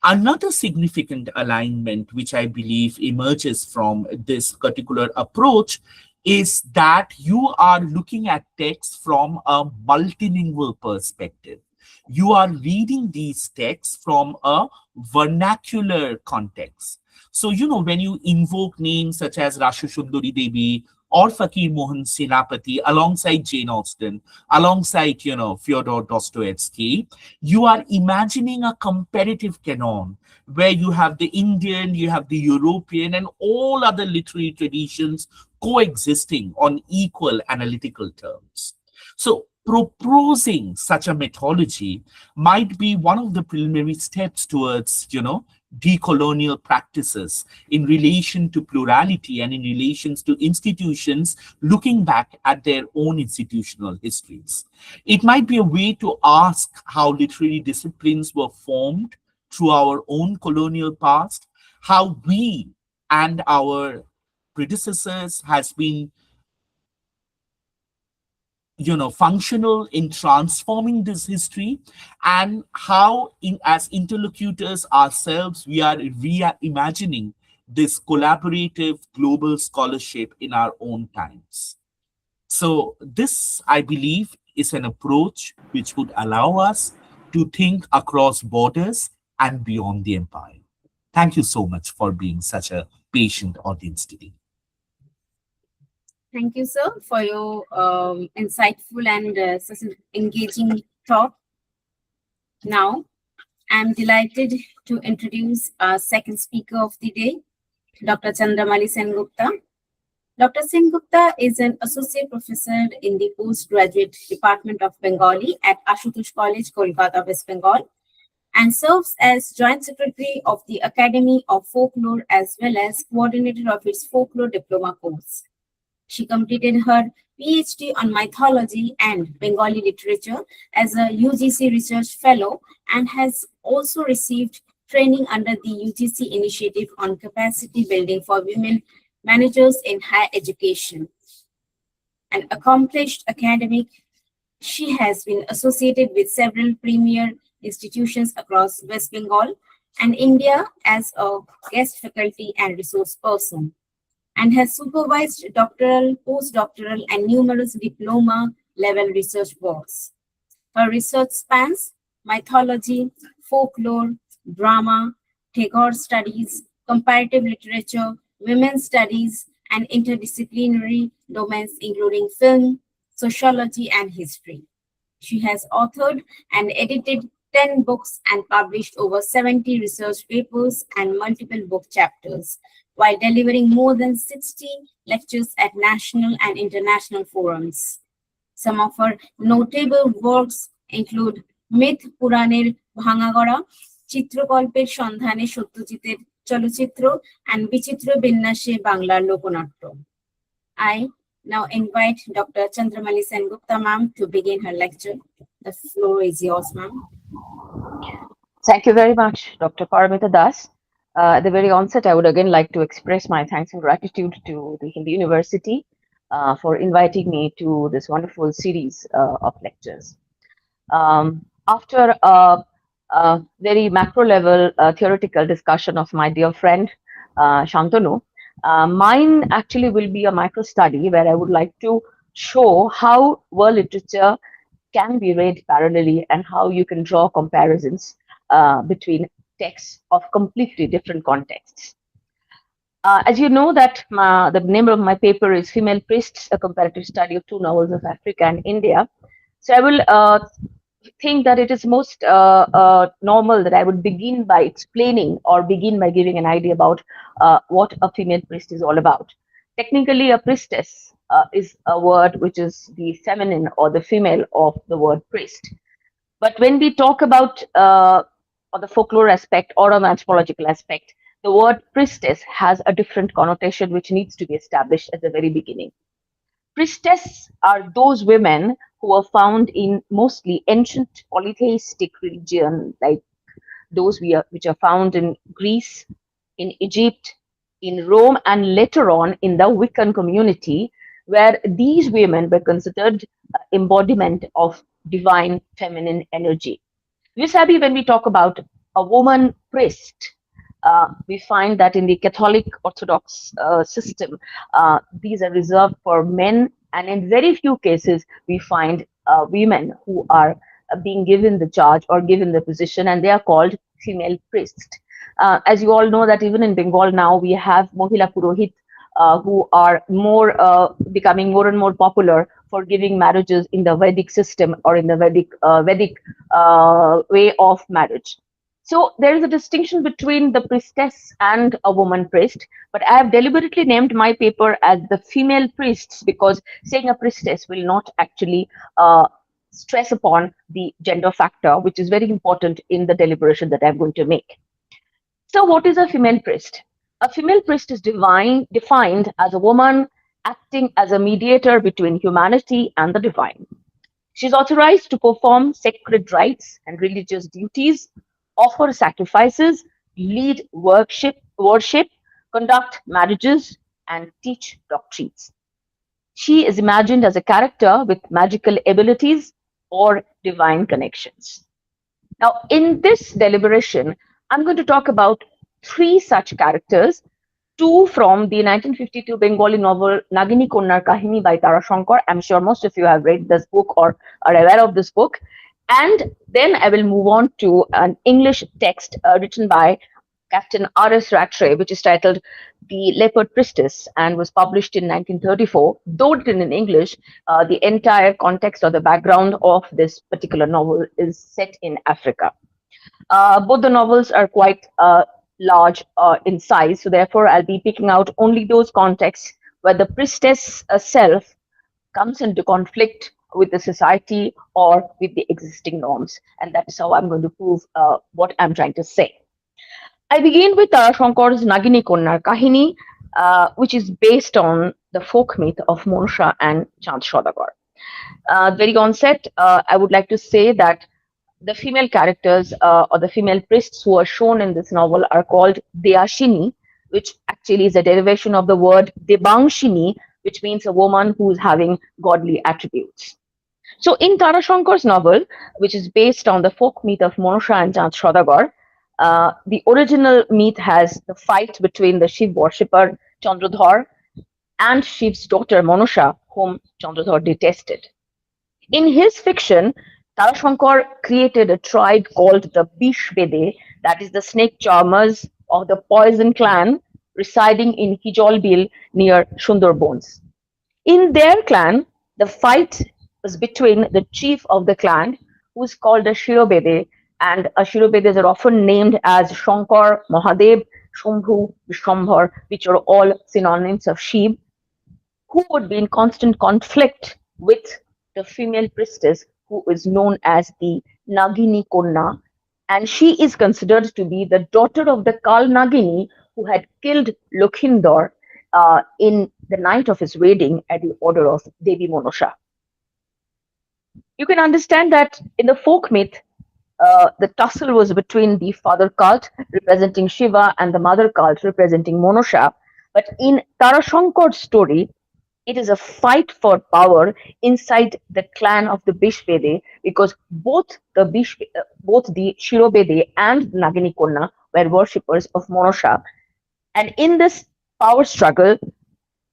Another significant alignment, which I believe emerges from this particular approach, is that you are looking at text from a multilingual perspective. You are reading these texts from a vernacular context. So, when you invoke names such as Rashu Sundari Devi or Fakir Mohan Senapati alongside Jane Austen, alongside, Fyodor Dostoevsky, you are imagining a comparative canon where you have the Indian, you have the European, and all other literary traditions coexisting on equal analytical terms. So, proposing such a methodology might be one of the preliminary steps towards, decolonial practices in relation to plurality and in relations to institutions looking back at their own institutional histories. It might be a way to ask how literary disciplines were formed through our own colonial past, how we and our predecessors has been functional in transforming this history, and how as interlocutors ourselves we are reimagining this collaborative global scholarship in our own times. So this, I believe, is an approach which would allow us to think across borders and beyond the empire. Thank you so much for being such a patient audience today. Thank you, sir, for your insightful and such an engaging talk. Now, I'm delighted to introduce our second speaker of the day, Dr. Chandramalli Sengupta. Dr. Sengupta is an associate professor in the postgraduate department of Bengali at Ashutosh College, Kolkata, West Bengal, and serves as joint secretary of the Academy of Folklore as well as coordinator of its folklore diploma course. She completed her PhD on mythology and Bengali literature as a UGC research fellow and has also received training under the UGC initiative on capacity building for women managers in higher education. An accomplished academic, she has been associated with several premier institutions across West Bengal and India as a guest faculty and resource person, and has supervised doctoral, postdoctoral, and numerous diploma-level research works. Her research spans mythology, folklore, drama, Tagore studies, comparative literature, women's studies, and interdisciplinary domains including film, sociology, and history. She has authored and edited 10 books and published over 70 research papers and multiple book chapters, while delivering more than 60 lectures at national and international forums. Some of her notable works include Myth Puraner Bhangagora, Chitrakalper Sandhane Satyajiter Cholochitra, and Vichitra Binnashe Banglar Lokonatya. I now invite Dr. Chandramalli Sengupta ma'am to begin her lecture. The floor is yours, ma'am. Thank you very much, Dr. Paramita Das. At the very onset, I would again like to express my thanks and gratitude to the Hindi University for inviting me to this wonderful series of lectures. After very macro level theoretical discussion of my dear friend Shantanu, Mine actually will be a micro study where I would like to show how world literature can be read parallelly and how you can draw comparisons between texts of completely different contexts. As you know that the name of my paper is Female Priests, a comparative study of two novels of Africa and India. So I will think that it is most normal that I would begin by explaining or begin by giving an idea about what a female priest is all about. Technically, a priestess is a word which is the feminine or the female of the word priest. But when we talk about or the folklore aspect or an anthropological aspect, the word priestess has a different connotation which needs to be established at the very beginning. Priestess are those women who are found in mostly ancient polytheistic religion, like those which are found in Greece, in Egypt, in Rome, and later on in the Wiccan community, where these women were considered embodiment of divine feminine energy. Visabi, when we talk about a woman priest, we find that in the Catholic Orthodox system, these are reserved for men, and in very few cases, we find women who are being given the charge or given the position, and they are called female priests. As you all know, that even in Bengal now, we have Mohila Purohit who are more becoming more and more popular for giving marriages in the Vedic system or in the Vedic way of marriage. So there is a distinction between the priestess and a woman priest, but I have deliberately named my paper as the female priests because saying a priestess will not actually stress upon the gender factor, which is very important in the deliberation that I'm going to make. So what is a female priest? A female priest is defined as a woman acting as a mediator between humanity and the divine. She is authorized to perform sacred rites and religious duties, offer sacrifices, lead worship, conduct marriages, and teach doctrines. She is imagined as a character with magical abilities or divine connections. Now, in this deliberation, I'm going to talk about three such characters, two from the 1952 Bengali novel Nagini Konnar Kahini by Tara Shankar. I'm sure most of you have read this book or are aware of this book. And then I will move on to an English text written by Captain R.S. Rattray, which is titled The Leopard Priestess and was published in 1934. Though written in English, the entire context or the background of this particular novel is set in Africa. Both the novels are quite large in size, so therefore I'll be picking out only those contexts where the priestess herself comes into conflict with the society or with the existing norms, and that's how I'm going to prove what I'm trying to say. I begin with Shankar's Nagini Konnar Kahini, which is based on the folk myth of Monasha and Chand Saudagar. Very onset, I would like to say that the female characters or the female priests who are shown in this novel are called Deyashini, which actually is a derivation of the word Debangshini, which means a woman who is having godly attributes. So in Tara Shankar's novel, which is based on the folk myth of Monasha and Chand Saudagar, the original myth has the fight between the Shiv worshipper Chandradhar and Shiv's daughter Monasha, whom Chandradhar detested. In his fiction, Tara Shankar created a tribe called the Bishbede, that is the snake charmers of the poison clan residing in Hijolbil near Sundarbans. In their clan, the fight was between the chief of the clan, who is called a Shirobede, and Shirobedes are often named as Shankar, Mahadev, Shambhu, Vishwambhar, which are all synonyms of Shiv, who would be in constant conflict with the female priestess who is known as the Nagini Konna, and she is considered to be the daughter of the Kal Nagini who had killed Lokhindor in the night of his wedding at the order of Devi Monasha. You can understand that in the folk myth, the tussle was between the father cult representing Shiva and the mother cult representing Monasha. But in Tara Shankar's story, it is a fight for power inside the clan of the Bishbede because both the Shirobede and Nagini Konna were worshippers of Monasha. And in this power struggle,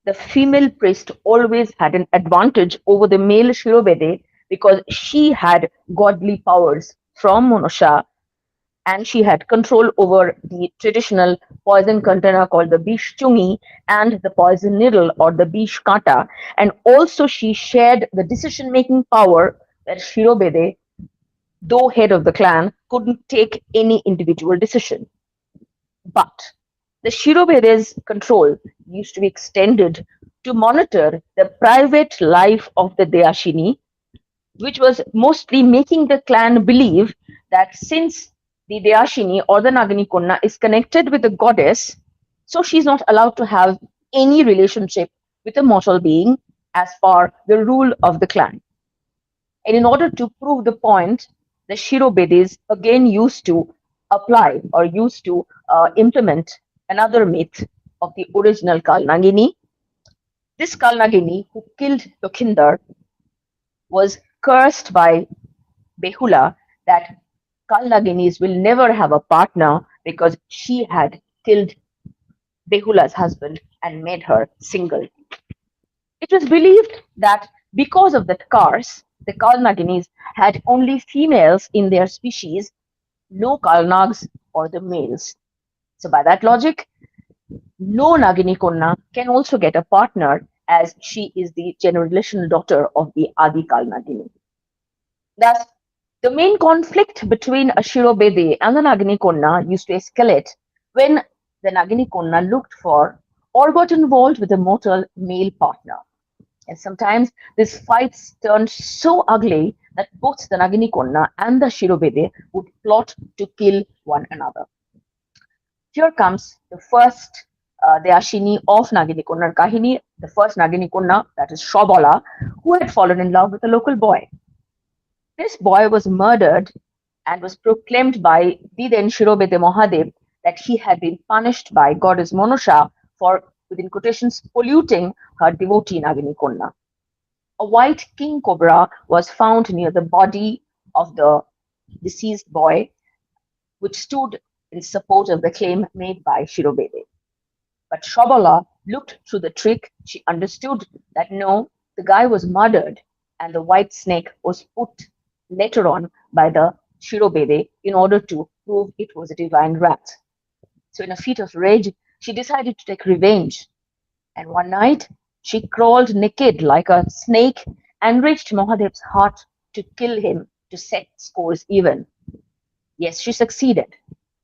the female priest always had an advantage over the male Shirobede because she had godly powers from Monosha, and she had control over the traditional poison container called the Bish Chungi and the poison needle or the Bish Kata. And also she shared the decision making power that Shirobede, though head of the clan, couldn't take any individual decision. But the Shirobede's control used to be extended to monitor the private life of the Deashini, which was mostly making the clan believe that since the Deashini or the Nagini Konna is connected with the goddess, so she's not allowed to have any relationship with a mortal being as per the rule of the clan. And in order to prove the point, the Shirobedis again used to apply or used to implement another myth of the original Kalnagini. This Kalnagini who killed Lokhinder was cursed by Behula that Kalnaginis will never have a partner because she had killed Behula's husband and made her single. It was believed that because of that curse, the Kalnaginis had only females in their species, no Kalnags or the males. So by that logic, no Nagini Konna can also get a partner as she is the generational daughter of the Adi Kalnagini. Thus, the main conflict between Ashirobede and the Nagini Konna used to escalate when the Nagini Konna looked for or got involved with a mortal male partner. And sometimes these fights turned so ugly that both the Nagini Konna and the Shirobede would plot to kill one another. Here comes the first Deashini of Nagini Konna's Kahini, the first Nagini Konna, that is Shobala, who had fallen in love with a local boy. This boy was murdered and was proclaimed by the then Shirobede Mahadev that he had been punished by goddess Monosha for, within quotations, polluting her devotee Nagini Konna. A white king cobra was found near the body of the deceased boy, which stood in support of the claim made by Shirobede. But Shobala looked through the trick. She understood that no, the guy was murdered and the white snake was put later on by the Shirobede in order to prove it was a divine wrath. So in a fit of rage, she decided to take revenge. And one night, she crawled naked like a snake and reached Mahadev's heart to kill him to set scores even. Yes, she succeeded.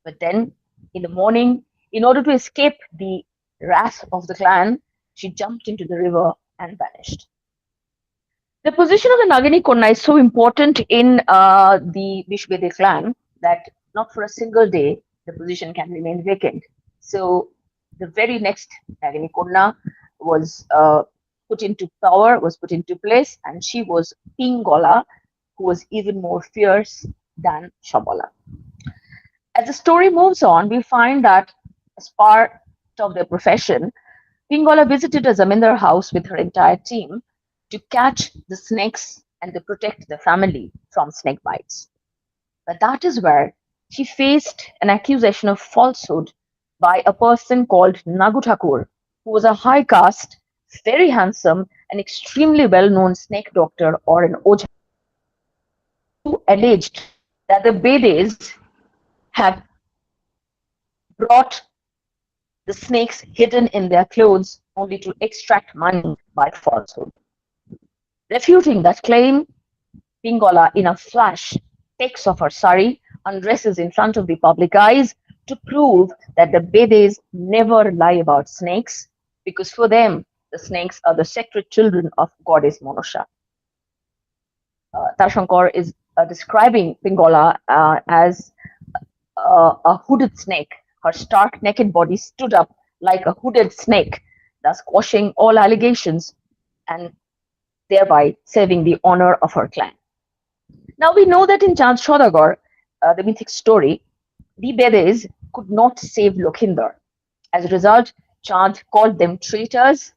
But then, in the morning, in order to escape the wrath of the clan, she jumped into the river and vanished. The position of the Nagini Konna is so important in the Vishbede clan that not for a single day the position can remain vacant. So the very next Nagini Konna was put into power, was put into place, and she was Pingola, who was even more fierce than Shabala. As the story moves on, we find that as part of their profession, Pingola visited a zamindar house with her entire team to catch the snakes and to protect the family from snake bites. But that is where she faced an accusation of falsehood by a person called Nagu Thakur, who was a high caste, very handsome, and extremely well known snake doctor or an Ojha, who alleged that the Bedes had brought the snakes hidden in their clothes only to extract money by falsehood. Refuting that claim, Pingola, in a flash, takes off her sari, undresses in front of the public eyes to prove that the Bedes never lie about snakes, because for them, the snakes are the sacred children of goddess Monosha. Tarshankar is describing Pingola as a hooded snake. Her stark naked body stood up like a hooded snake, thus quashing all allegations and thereby saving the honor of her clan. Now we know that in Chand Saudagar, the mythic story, the Bedes could not save Lokhinder. As a result, Chand called them traitors,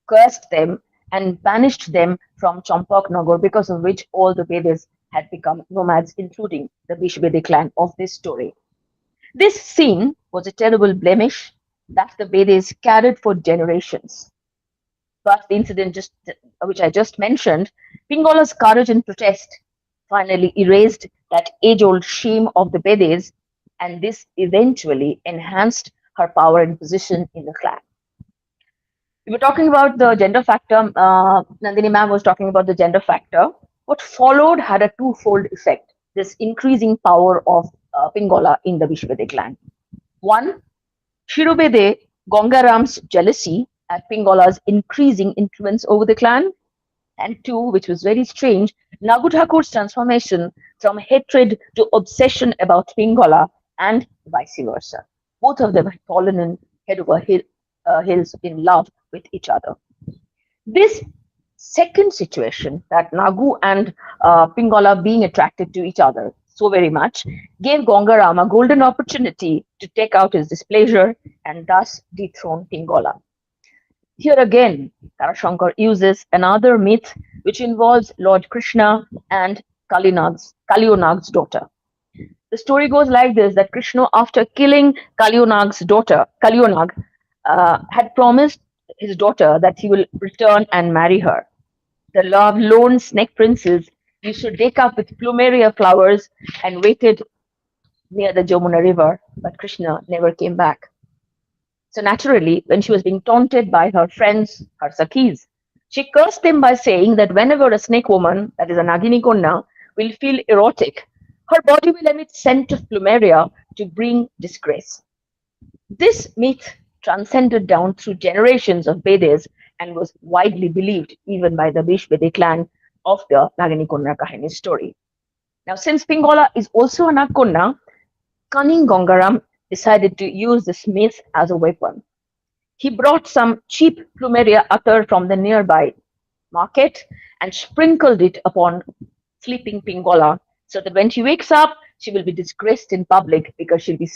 cursed them, and banished them from Champak Nagar, because of which all the Bedes had become nomads, including the Vishbede clan of this story. This scene was a terrible blemish that the Vedas carried for generations. But the incident which I just mentioned, Pingala's courage and protest finally erased that age-old shame of the Vedas, and this eventually enhanced her power and position in the clan. We were talking about the gender factor. Nandini ma'am was talking about the gender factor. What followed had a twofold effect: this increasing power of Pingala in the Vishvede clan. One, Shirobede Gangaram's jealousy at Pingala's increasing influence over the clan, and two, which was very strange, Nagu Thakur's transformation from hatred to obsession about Pingala and vice versa. Both of them had fallen in head over heels in love with each other. This second situation, that Nagu and Pingala being attracted to each other so very much, gave Gangaram a golden opportunity to take out his displeasure and thus dethrone Pingala. Here again, Tarashankar uses another myth which involves Lord Krishna and Kalionag's daughter. The story goes like this: that Krishna, after killing Kalionag's daughter, Kalionag, had promised his daughter that he will return and marry her. The lone snake princess used to deck up with plumeria flowers and waited near the Jamuna river, but Krishna never came back. So naturally, when she was being taunted by her friends, her sakhis, she cursed them by saying that whenever a snake woman, that is a Nagini Konna, will feel erotic, her body will emit scent of plumeria to bring disgrace. This myth transcended down through generations of Vedas and was widely believed even by the Vishvede clan of the Nagini Konna Kahini story. Now, since Pingala is also a Nagkonna, cunning Gangaram decided to use this myth as a weapon. He brought some cheap plumeria attar from the nearby market and sprinkled it upon sleeping Pingala, so that when she wakes up, she will be disgraced in public because she'll be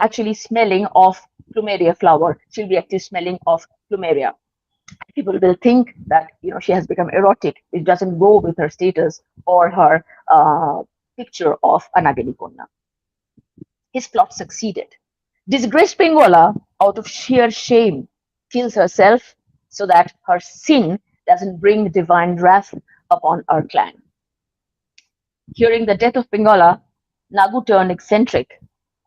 actually smelling of plumeria flower. She'll be actually smelling of plumeria. People will think that she has become erotic. It doesn't go with her status or her picture of Anagini Konna. His plot succeeded. Disgraced Pingala, out of sheer shame, kills herself so that her sin doesn't bring divine wrath upon our clan. Hearing the death of Pingala, Nagu turned eccentric,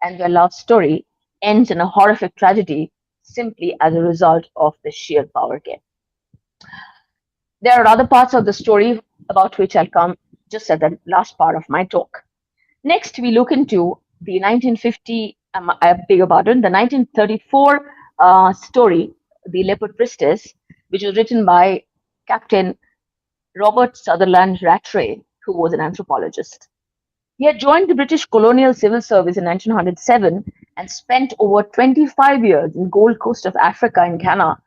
and their love story ends in a horrific tragedy simply as a result of the sheer power game. There are other parts of the story about which I'll come just at the last part of my talk. Next, we look into the 1934 story, The Leopard Priestess, which was written by Captain Robert Sutherland Rattray, who was an anthropologist. He had joined the British colonial civil service in 1907 and spent over 25 years in Gold Coast of Africa in Ghana,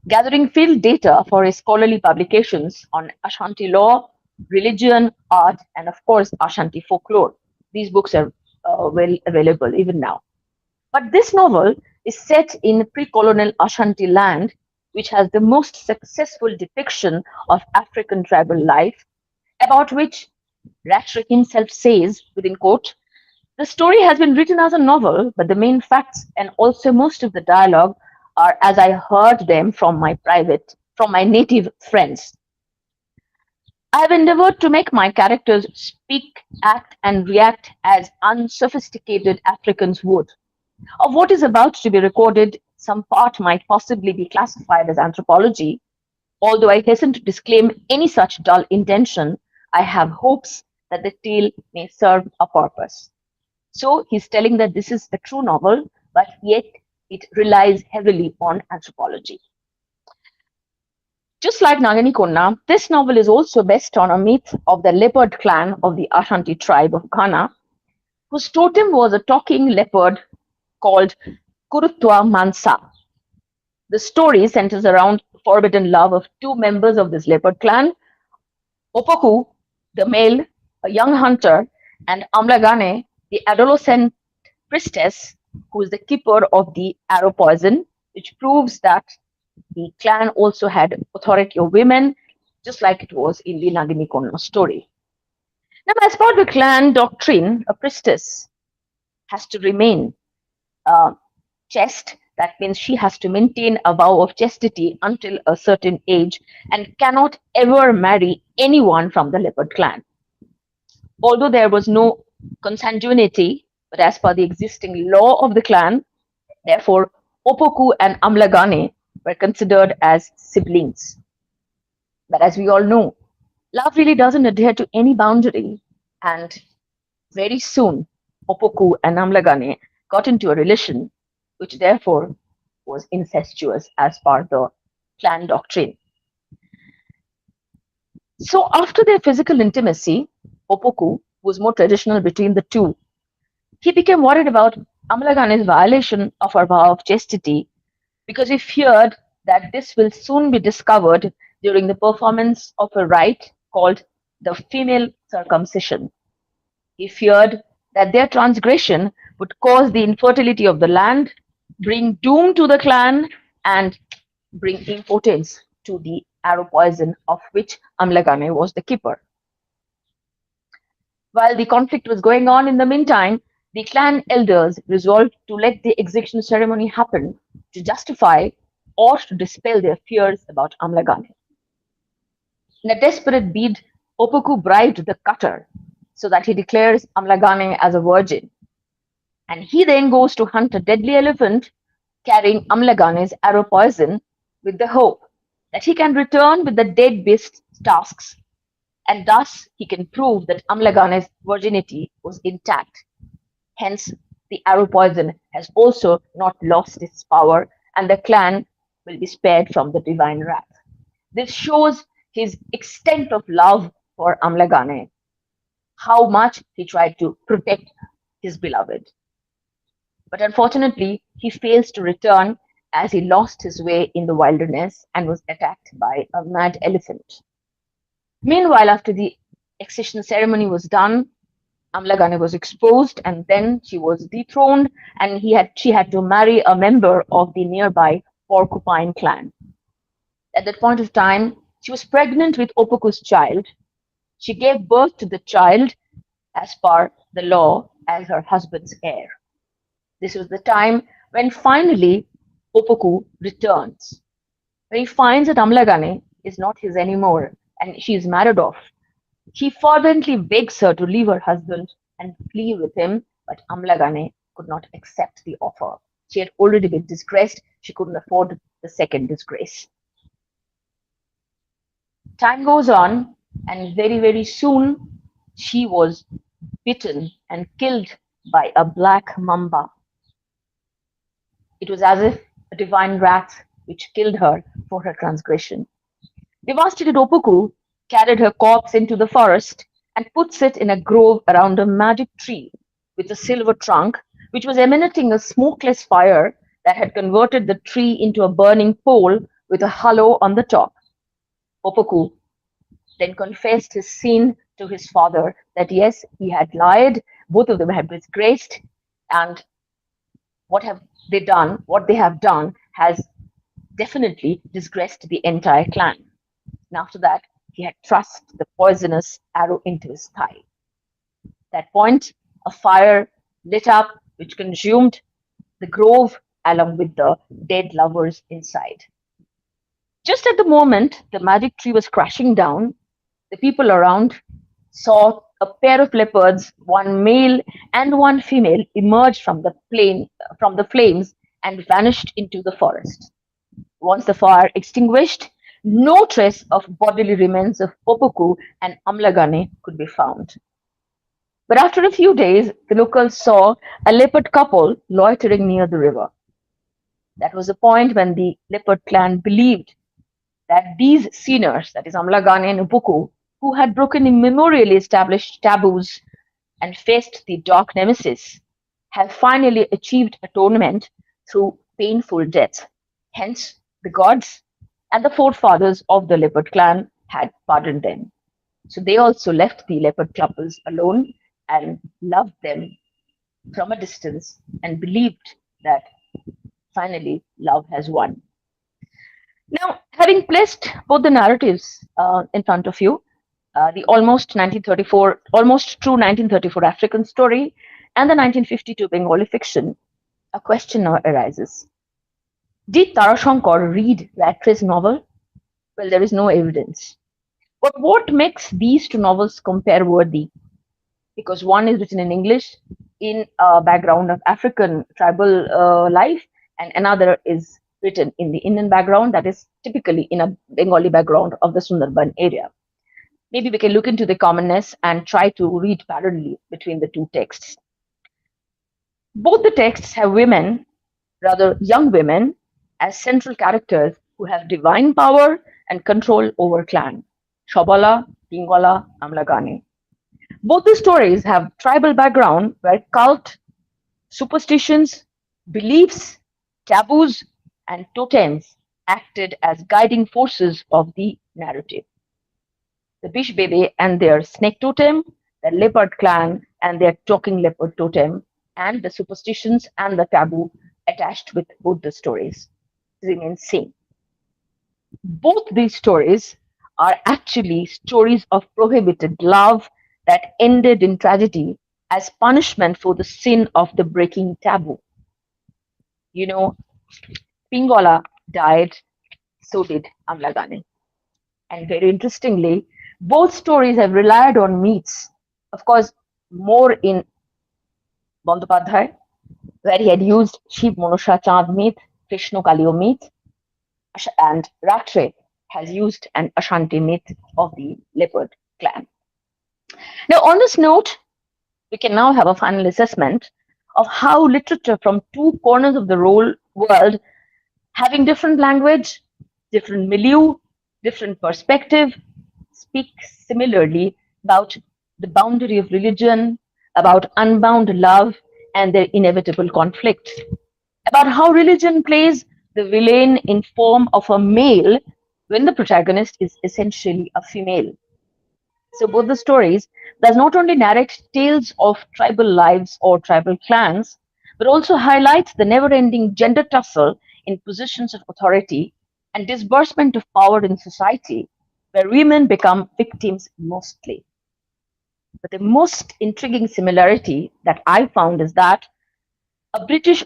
gathering field data for his scholarly publications on Ashanti law, religion, art, and of course, Ashanti folklore. These books are well available even now. But this novel is set in pre-colonial Ashanti land, which has the most successful depiction of African tribal life, about which Rattray himself says, within quote, "The story has been written as a novel, but the main facts and also most of the dialogue are as I heard them from my native friends. I have endeavored to make my characters speak, act, and react as unsophisticated Africans would. Of what is about to be recorded, some part might possibly be classified as anthropology. Although I hasten to disclaim any such dull intention, I have hopes that the tale may serve a purpose." So he's telling that this is a true novel, but yet it relies heavily on anthropology. Just like Nagini Konna, this novel is also based on a myth of the leopard clan of the Ashanti tribe of Ghana, whose totem was a talking leopard called Kurutwa Mansa. The story centers around the forbidden love of two members of this leopard clan, Opoku, the male, a young hunter, and Amlagane, the adolescent priestess, who is the keeper of the arrow poison, which proves that the clan also had authority of women, just like it was in the Nagini Konna story. Now, as per the clan doctrine, a priestess has to remain chaste. That means she has to maintain a vow of chastity until a certain age and cannot ever marry anyone from the leopard clan. Although there was no consanguinity, but as per the existing law of the clan, therefore, Opoku and Amlagane were considered as siblings. But as we all know, love really doesn't adhere to any boundary, and very soon, Opoku and Amlagane got into a relation, which therefore was incestuous as per the clan doctrine. So, after their physical intimacy, Opoku was more traditional between the two. He became worried about Amlagane's violation of her vow of chastity because he feared that this will soon be discovered during the performance of a rite called the female circumcision. He feared that their transgression would cause the infertility of the land, bring doom to the clan, and bring impotence to the arrow poison of which Amlagane was the keeper. While the conflict was going on in the meantime, the clan elders resolved to let the execution ceremony happen to justify or to dispel their fears about Amlagane. In a desperate bid, Opoku bribed the cutter so that he declares Amlagane as a virgin. And he then goes to hunt a deadly elephant carrying Amlagane's arrow poison with the hope that he can return with the dead beast's tusks, and thus he can prove that Amlagane's virginity was intact. Hence, the arrow poison has also not lost its power, and the clan will be spared from the divine wrath. This shows his extent of love for Amlagane, how much he tried to protect his beloved. But unfortunately, he fails to return as he lost his way in the wilderness and was attacked by a mad elephant. Meanwhile, after the execution ceremony was done, Amlagane was exposed and then she was dethroned, and she had to marry a member of the nearby Porcupine clan. At that point of time, she was pregnant with Opoku's child. She gave birth to the child as per the law as her husband's heir. This was the time when finally Opoku returns. When he finds that Amlagane is not his anymore and she is married off, he fervently begs her to leave her husband and flee with him, but Amlagane could not accept the offer. She had already been disgraced. She couldn't afford the second disgrace. Time goes on, and very, very soon she was bitten and killed by a black mamba. It was as if a divine wrath which killed her for her transgression. Devastated Opoku carried her corpse into the forest and puts it in a grove around a magic tree with a silver trunk, which was emanating a smokeless fire that had converted the tree into a burning pole with a hollow on the top. Opoku then confessed his sin to his father that yes, he had lied, both of them had disgraced, and what they have done has definitely disgraced the entire clan. And after that, he had thrust the poisonous arrow into his thigh. At that point, a fire lit up which consumed the grove along with the dead lovers inside. Just at the moment the magic tree was crashing down, the people around saw a pair of leopards, one male and one female, emerge from the flames and vanished into the forest. Once the fire extinguished, no trace of bodily remains of Opoku and Amlagane could be found. But after a few days, the locals saw a leopard couple loitering near the river. That was the point when the leopard clan believed that these sinners, that is Amlagane and Opoku, who had broken immemorially established taboos and faced the dark nemesis, have finally achieved atonement through painful death. Hence, the gods and the forefathers of the leopard clan had pardoned them. So they also left the leopard couples alone and loved them from a distance and believed that finally love has won. Now, having placed both the narratives in front of you, the almost true 1934 African story, and the 1952 Bengali fiction, a question now arises. Did Tarashankar read Rattray's novel? Well, there is no evidence. But what makes these two novels compare worthy? Because one is written in English in a background of African tribal life, and another is written in the Indian background, that is typically in a Bengali background of the Sundarban area. Maybe we can look into the commonness and try to read parallelly between the two texts. Both the texts have women, rather young women, as central characters who have divine power and control over clan. Shabala, Pingala, Amlagani. Both the stories have tribal background where cult, superstitions, beliefs, taboos, and totems acted as guiding forces of the narrative. The Bish Bebe and their snake totem, the leopard clan and their talking leopard totem, and the superstitions and the taboo attached with both the stories remain same. Both these stories are actually stories of prohibited love that ended in tragedy as punishment for the sin of the breaking taboo. You know, Pingola died, so did Amlagani. And very interestingly, both stories have relied on myths, of course, more in Bandopadhyay, where he had used Shiv Manasha Chand myth, Krishna Kalio myth, and Rattray has used an Ashanti myth of the leopard clan. Now, on this note, we can now have a final assessment of how literature from two corners of the world, having different language, different milieu, different perspective, speak similarly about the boundary of religion, about unbound love and their inevitable conflict, about how religion plays the villain in form of a male when the protagonist is essentially a female. So both the stories does not only narrate tales of tribal lives or tribal clans, but also highlights the never-ending gender tussle in positions of authority and disbursement of power in society, where women become victims mostly. But the most intriguing similarity that I found is that a British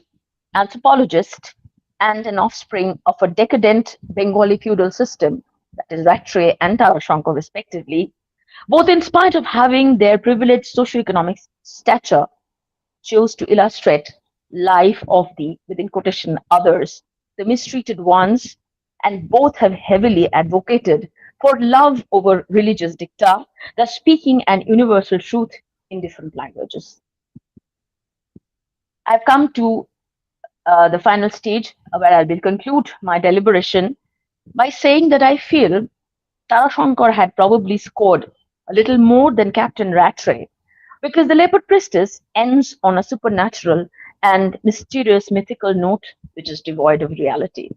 anthropologist and an offspring of a decadent Bengali feudal system, that is Rattray and Tarashankar respectively, both in spite of having their privileged socioeconomic stature, chose to illustrate life of the, within quotation, others, the mistreated ones, and both have heavily advocated for love over religious dicta, thus speaking an universal truth in different languages. I've come to the final stage where I will conclude my deliberation by saying that I feel Tarashankar had probably scored a little more than Captain Rattray, because the leopard priestess ends on a supernatural and mysterious mythical note which is devoid of reality.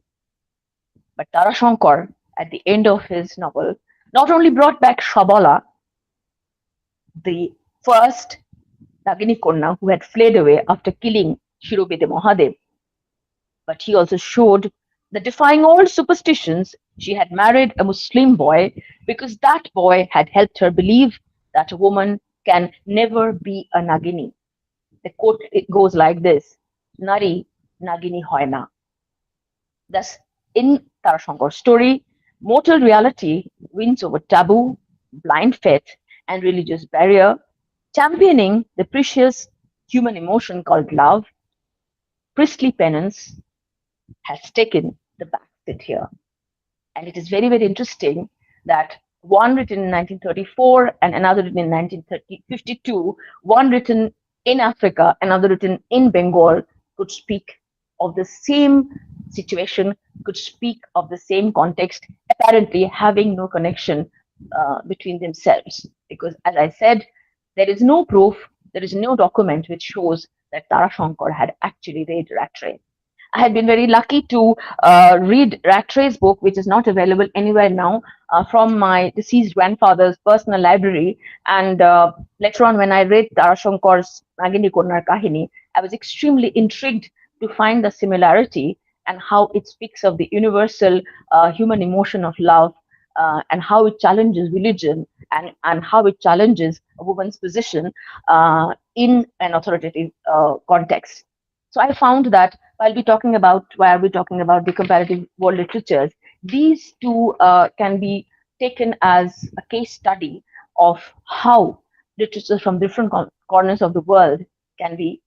But Tarashankar, at the end of his novel, not only brought back Shabala, the first Nagini Konna who had fled away after killing Shirobede Mahadev, but he also showed that defying all superstitions, she had married a Muslim boy because that boy had helped her believe that a woman can never be a Nagini. The quote it goes like this: Nari Nagini hoy na. Thus, in Tarashankar's story, mortal reality wins over taboo, blind faith, and religious barrier, championing the precious human emotion called love. Priestly penance has taken the backseat here. And it is very, very interesting that one written in 1934 and another written in 1952, one written in Africa, another written in Bengal, could speak of the same situation, could speak of the same context, apparently having no connection between themselves. Because, as I said, there is no proof, there is no document which shows that Tarashankar had actually read Rattray. I had been very lucky to read Rattray's book, which is not available anywhere now, from my deceased grandfather's personal library. And later on, when I read Tarashankar's Nagini Konnar Kahini, I was extremely intrigued to find the similarity and how it speaks of the universal human emotion of love and how it challenges religion and how it challenges a woman's position in an authoritative context. So I found that while we're talking about the comparative world literatures, these two can be taken as a case study of how literature from different corners of the world can be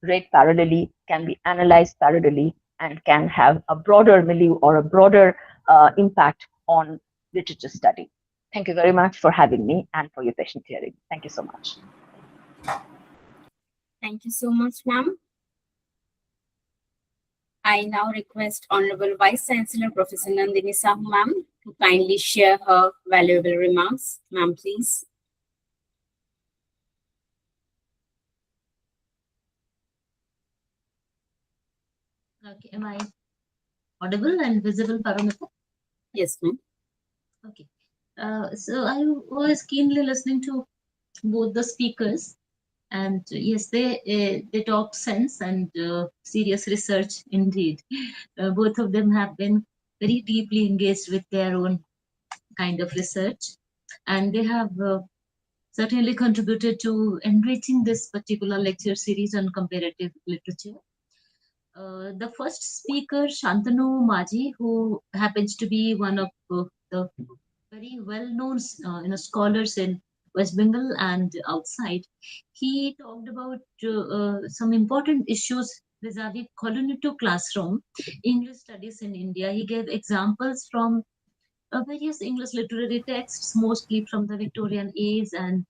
read parallelly, can be analyzed parallelly, and can have a broader milieu or a broader impact on literature study. Thank you very much for having me and for your patient hearing. Thank you so much. Thank you so much, ma'am. I now request Honorable Vice Chancellor Professor Nandini Sahu, ma'am, to kindly share her valuable remarks. Ma'am, please. Okay, am I audible and visible, Paramita? Yes, ma'am. Okay. So I was keenly listening to both the speakers, and yes, they talk sense and serious research indeed. Both of them have been very deeply engaged with their own kind of research, and they have certainly contributed to enriching this particular lecture series on comparative literature. The first speaker, Shantanu Majee, who happens to be one of the very well-known scholars in West Bengal and outside, he talked about some important issues vis-a-vis colony to classroom English studies in India. He gave examples from various English literary texts, mostly from the Victorian age, and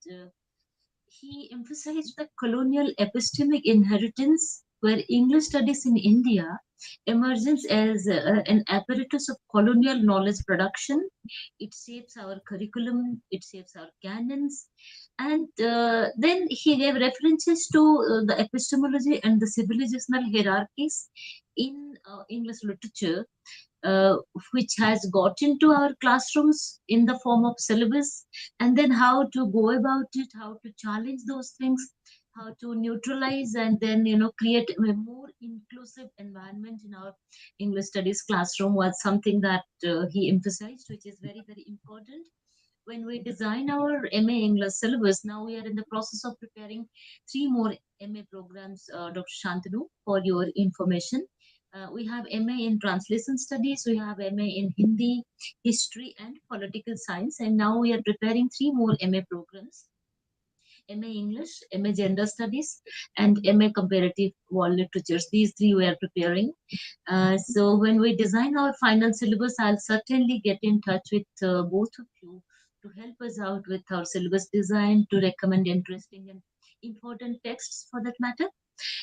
he emphasized the colonial epistemic inheritance, where English studies in India emerges as an apparatus of colonial knowledge production. It shapes our curriculum, it shapes our canons, and then he gave references to the epistemology and the civilizational hierarchies in English literature, uh, which has got into our classrooms in the form of syllabus, and then how to go about it, how to challenge those things, how to neutralize, and then create a more inclusive environment in our English studies classroom was something that he emphasized, which is very, very important. When we design our MA English syllabus, now we are in the process of preparing 3 more MA programs, Dr. Shantanu, for your information. We have MA in Translation Studies, we have MA in Hindi, History, and Political Science, and now we are preparing 3 more MA programs: MA English, MA Gender Studies, and MA Comparative World Literatures. These 3 we are preparing. So when we design our final syllabus, I'll certainly get in touch with both of you to help us out with our syllabus design, to recommend interesting and important texts for that matter.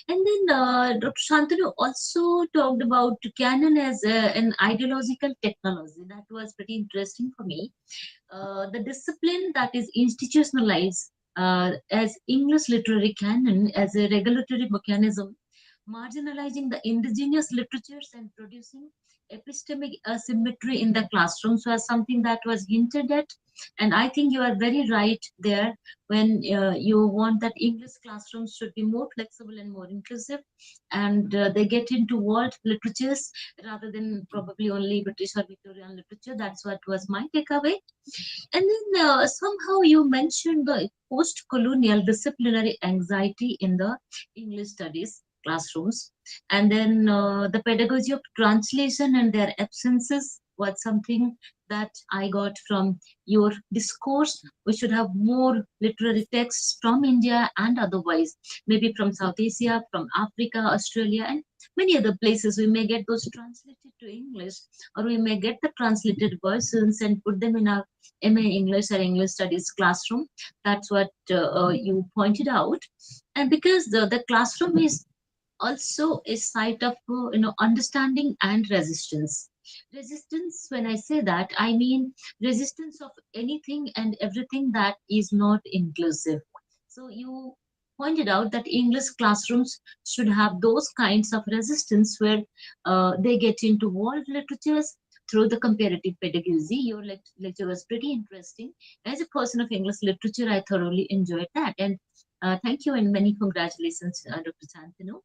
And then Dr. Shantanu also talked about canon as an ideological technology. That was pretty interesting for me. The discipline that is institutionalized as English literary canon as a regulatory mechanism, marginalizing the indigenous literatures and producing epistemic asymmetry in the classrooms was something that was hinted at. And I think you are very right there when you want that English classrooms should be more flexible and more inclusive, and they get into world literatures rather than probably only British or Victorian literature. That's what was my takeaway. And then somehow you mentioned the post-colonial disciplinary anxiety in the English studies classrooms. And then the pedagogy of translation and their absences was something that I got from your discourse. We should have more literary texts from India and otherwise, maybe from South Asia, from Africa, Australia, and many other places. We may get those translated to English, or we may get the translated versions and put them in our MA English or English Studies classroom. That's what you pointed out. And because the classroom is also a site of understanding and resistance. When I say that, I mean resistance of anything and everything that is not inclusive. So you pointed out that English classrooms should have those kinds of resistance where they get into world literatures through the comparative pedagogy. Your lecture was pretty interesting. As a person of English literature, I thoroughly enjoyed that, and thank you and many congratulations, Dr. Shantanu.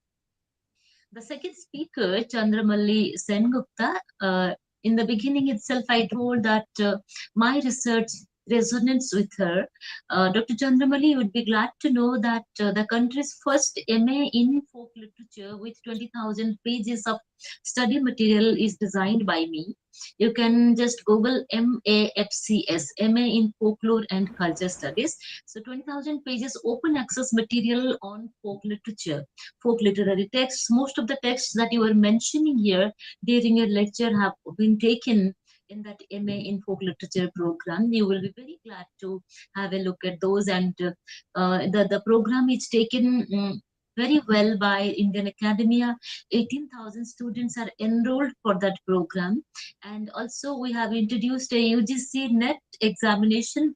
The second speaker, Chandramalli Sengupta, in the beginning itself, I told that my research resonance with her. Dr. Chandramalli, you would be glad to know that the country's first MA in folk literature with 20,000 pages of study material is designed by me. You can just Google MAFCS, MA in Folklore and Culture Studies. So 20,000 pages open access material on folk literature, folk literary texts. Most of the texts that you were mentioning here during your lecture have been taken in that MA in folk literature program. You will be very glad to have a look at those. And the program is taken very well by Indian Academia. 18,000 students are enrolled for that program. And also we have introduced a UGC NET examination.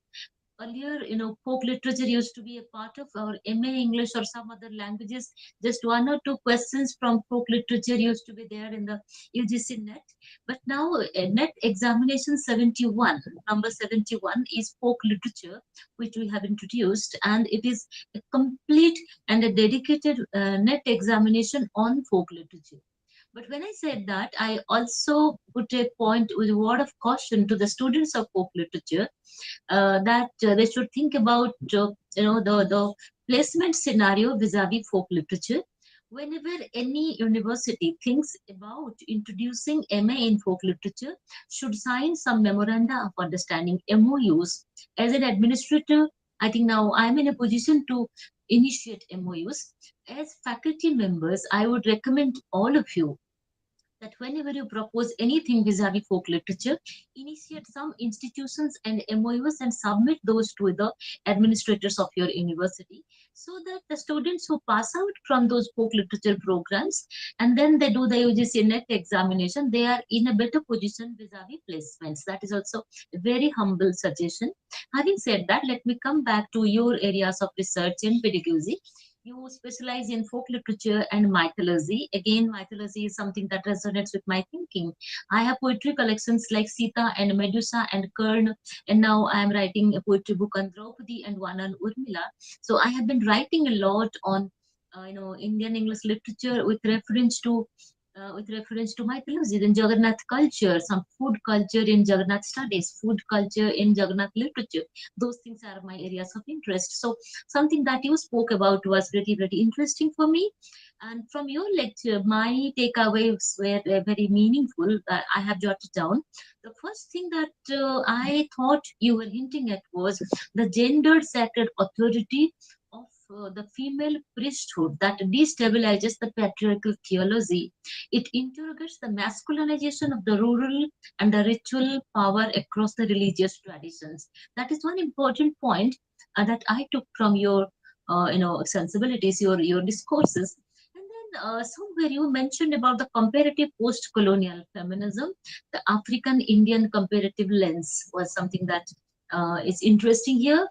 Earlier, folk literature used to be a part of our MA English or some other languages. Just one or two questions from folk literature used to be there in the UGC NET. But now, NET examination 71, number 71 is folk literature, which we have introduced, and it is a complete and a dedicated NET examination on folk literature. But when I said that, I also put a point with a word of caution to the students of folk literature that they should think about the placement scenario vis-a-vis folk literature. Whenever any university thinks about introducing MA in folk literature, should sign some memoranda of understanding, MOUs. As an administrator, I think now I'm in a position to initiate MOUs. As faculty members, I would recommend all of you that whenever you propose anything vis-a-vis folk literature, initiate some institutions and MOUs and submit those to the administrators of your university, so that the students who pass out from those folk literature programs and then they do the UGC NET examination, they are in a better position vis-a-vis placements. That is also a very humble suggestion. Having said that, let me come back to your areas of research in pedagogy. You specialize in folk literature and mythology. Again, mythology is something that resonates with my thinking. I have poetry collections like Sita and Medusa and Karna, and now I am writing a poetry book on Draupadi and one on Urmila. So I have been writing a lot on Indian English literature with reference to mythology, then Jagannath culture, some food culture in Jagannath studies, food culture in Jagannath literature. Those things are my areas of interest. So something that you spoke about was very, very interesting for me. And from your lecture, my takeaways were very meaningful. I have jotted down. The first thing that I thought you were hinting at was the gendered sacred authority of the female priesthood that destabilizes the patriarchal theology. It interrogates the masculinization of the rural and the ritual power across the religious traditions. That is one important point that I took from your sensibilities, your discourses. And then somewhere you mentioned about the comparative post-colonial feminism. The African Indian comparative lens was something that is interesting here.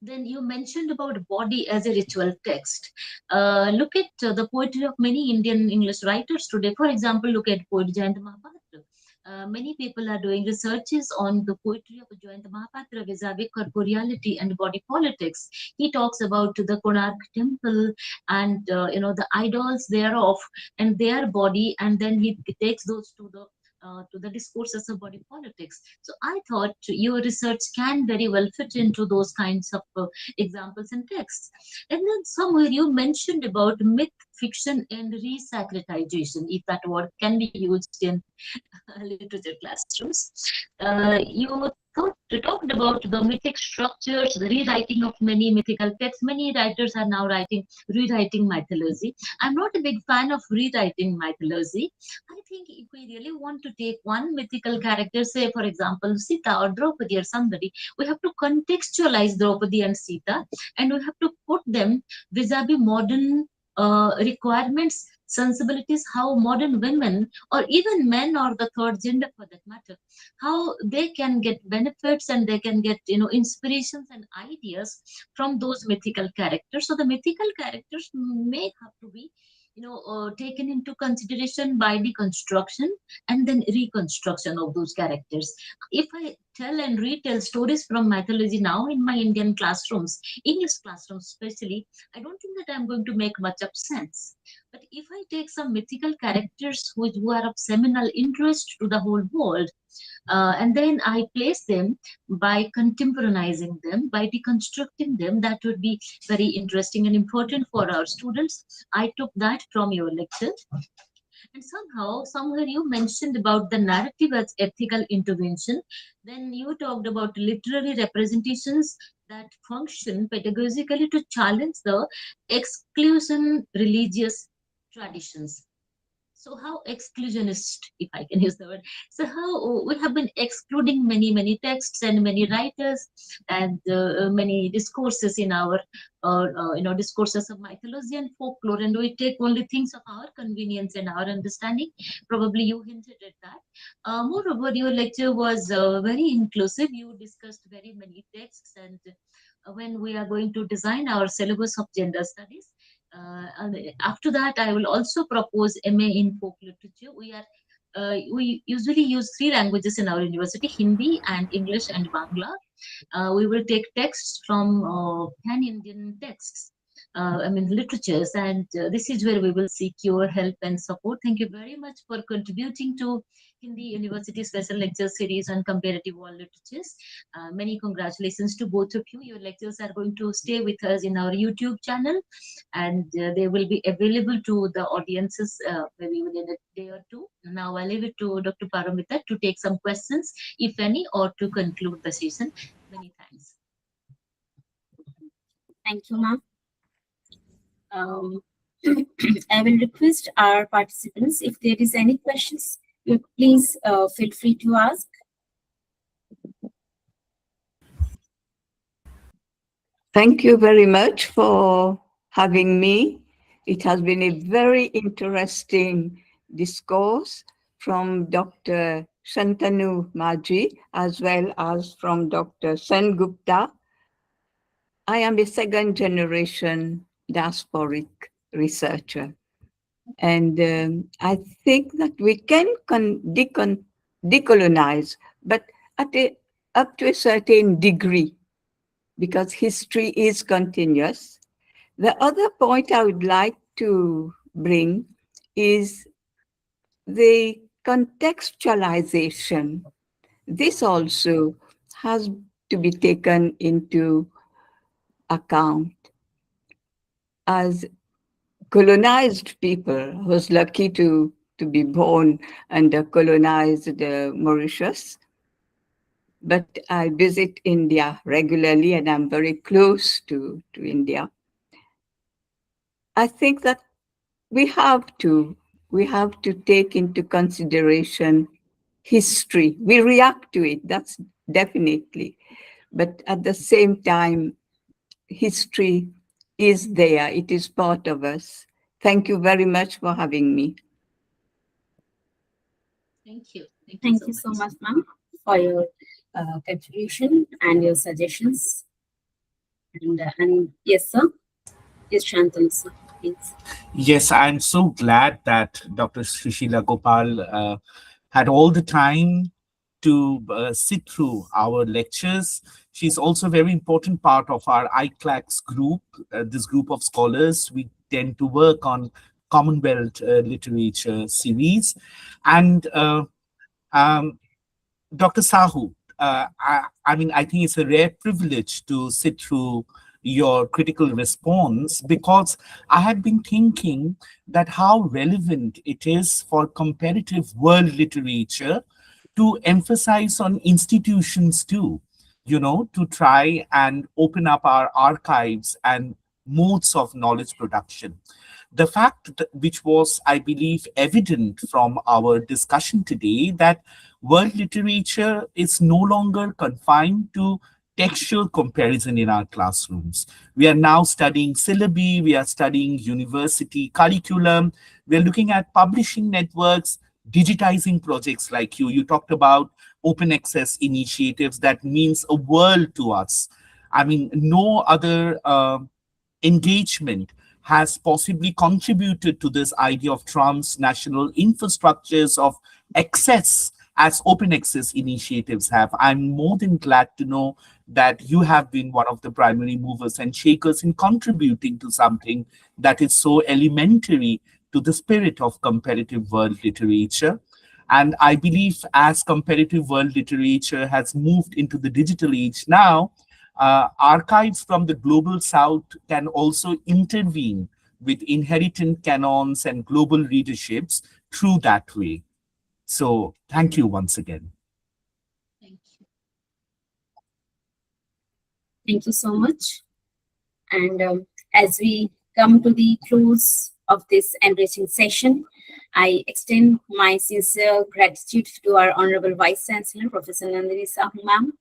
Then you mentioned about body as a ritual text. Look at the poetry of many Indian English writers today. For example, look at poet Jayant Mahapatra. Many people are doing researches on the poetry of Jayant Mahapatra vis-a-vis corporeality and body politics. He talks about the Konark temple and the idols thereof and their body, and then he takes those to the discourses of body politics. So I thought your research can very well fit into those kinds of examples and texts. And then somewhere you mentioned about myth, fiction, and re-sacratization, if that word can be used in literature classrooms. You talked about the mythic structures, the rewriting of many mythical texts. Many writers are now rewriting mythology. I'm not a big fan of rewriting mythology. I think if we really want to take one mythical character, say for example Sita or Draupadi or somebody, we have to contextualize Draupadi and Sita, and we have to put them vis-a-vis modern requirements, sensibilities, how modern women or even men or the third gender for that matter, how they can get benefits and they can get inspirations and ideas from those mythical characters. So the mythical characters may have to be taken into consideration by the construction and then reconstruction of those characters. If I tell and retell stories from mythology now in my Indian classrooms, English classrooms especially, I don't think that I'm going to make much of sense. But if I take some mythical characters who are of seminal interest to the whole world, And then I place them by contemporaneizing them, by deconstructing them. That would be very interesting and important for our students. I took that from your lecture. And somehow, somewhere you mentioned about the narrative as ethical intervention. Then you talked about literary representations that function pedagogically to challenge the exclusion religious traditions. So how exclusionist, if I can use the word, so how we have been excluding many texts and many writers and many discourses in our discourses of mythology and folklore, and we take only things of our convenience and our understanding. Probably you hinted at that. Moreover, your lecture was very inclusive. You discussed very many texts, and when we are going to design our syllabus of gender studies, and after that, I will also propose MA in folk literature. We usually use three languages in our university: Hindi and English and Bangla. We will take texts from pan-Indian texts, I mean literatures, and this is where we will seek your help and support. Thank you very much for contributing to Hindi University Special Lecture Series on Comparative World Literatures. Many congratulations to both of you. Your lectures are going to stay with us in our YouTube channel, and they will be available to the audiences maybe within a day or two. Now I leave it to Dr. Paramita to take some questions, if any, or to conclude the session. Many thanks. Thank you, ma'am. I will request our participants, if there is any questions, you please feel free to ask. Thank you very much for having me. It has been a very interesting discourse from Dr. Shantanu Majee as well as from Dr. Sengupta. I am a second generation diasporic researcher. And I think that we can decolonize, but up to a certain degree, because history is continuous. The other point I would like to bring is the contextualization. This also has to be taken into account. As colonized people, I was lucky to be born under colonized Mauritius, but I visit India regularly and I'm very close to India. I think that we have to take into consideration history. We react to it, that's definitely. But at the same time, history is there. It is part of us. Thank you very much for having me. Thank you. Thank you so much, ma'am, for your contribution and your suggestions. And yes, sir. Yes, Shantanu, sir, please. Yes, I'm so glad that Dr. Srishila Gopal had all the time to sit through our lectures. She's also a very important part of our ICLACS group, this group of scholars. We tend to work on Commonwealth literature series. And Dr. Sahu, I mean, I think it's a rare privilege to sit through your critical response, because I had been thinking that how relevant it is for comparative world literature to emphasize on institutions too, you know, to try and open up our archives and modes of knowledge production. The fact that, which was, I believe, evident from our discussion today, that world literature is no longer confined to textual comparison in our classrooms. We are now studying syllabi, we are studying university curriculum, we are looking at publishing networks, digitizing projects like you. You talked about open access initiatives. That means a world to us. I mean, no other engagement has possibly contributed to this idea of transnational infrastructures of access as open access initiatives have. I'm more than glad to know that you have been one of the primary movers and shakers in contributing to something that is so elementary to the spirit of comparative world literature. And I believe as comparative world literature has moved into the digital age now, archives from the global south can also intervene with inherited canons and global readerships through that way. So thank you once again. Thank you. Thank you so much. And as we come to the close of this enriching session, I extend my sincere gratitude to our Honorable Vice-Chancellor, Professor Nandini Sahu ma'am.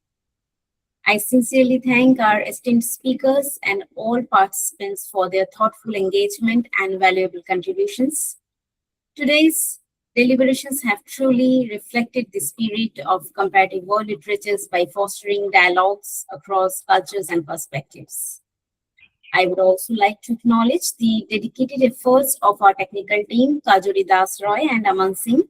I sincerely thank our esteemed speakers and all participants for their thoughtful engagement and valuable contributions. Today's deliberations have truly reflected the spirit of comparative world literatures by fostering dialogues across cultures and perspectives. I would also like to acknowledge the dedicated efforts of our technical team, Kajuri Das Roy and Aman Singh,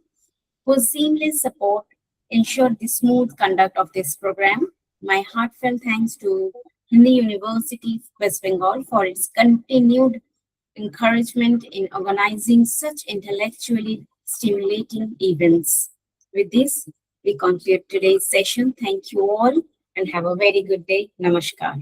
whose seamless support ensured the smooth conduct of this program. My heartfelt thanks to Hindi University, West Bengal, for its continued encouragement in organizing such intellectually stimulating events. With this, we conclude today's session. Thank you all and have a very good day. Namaskar.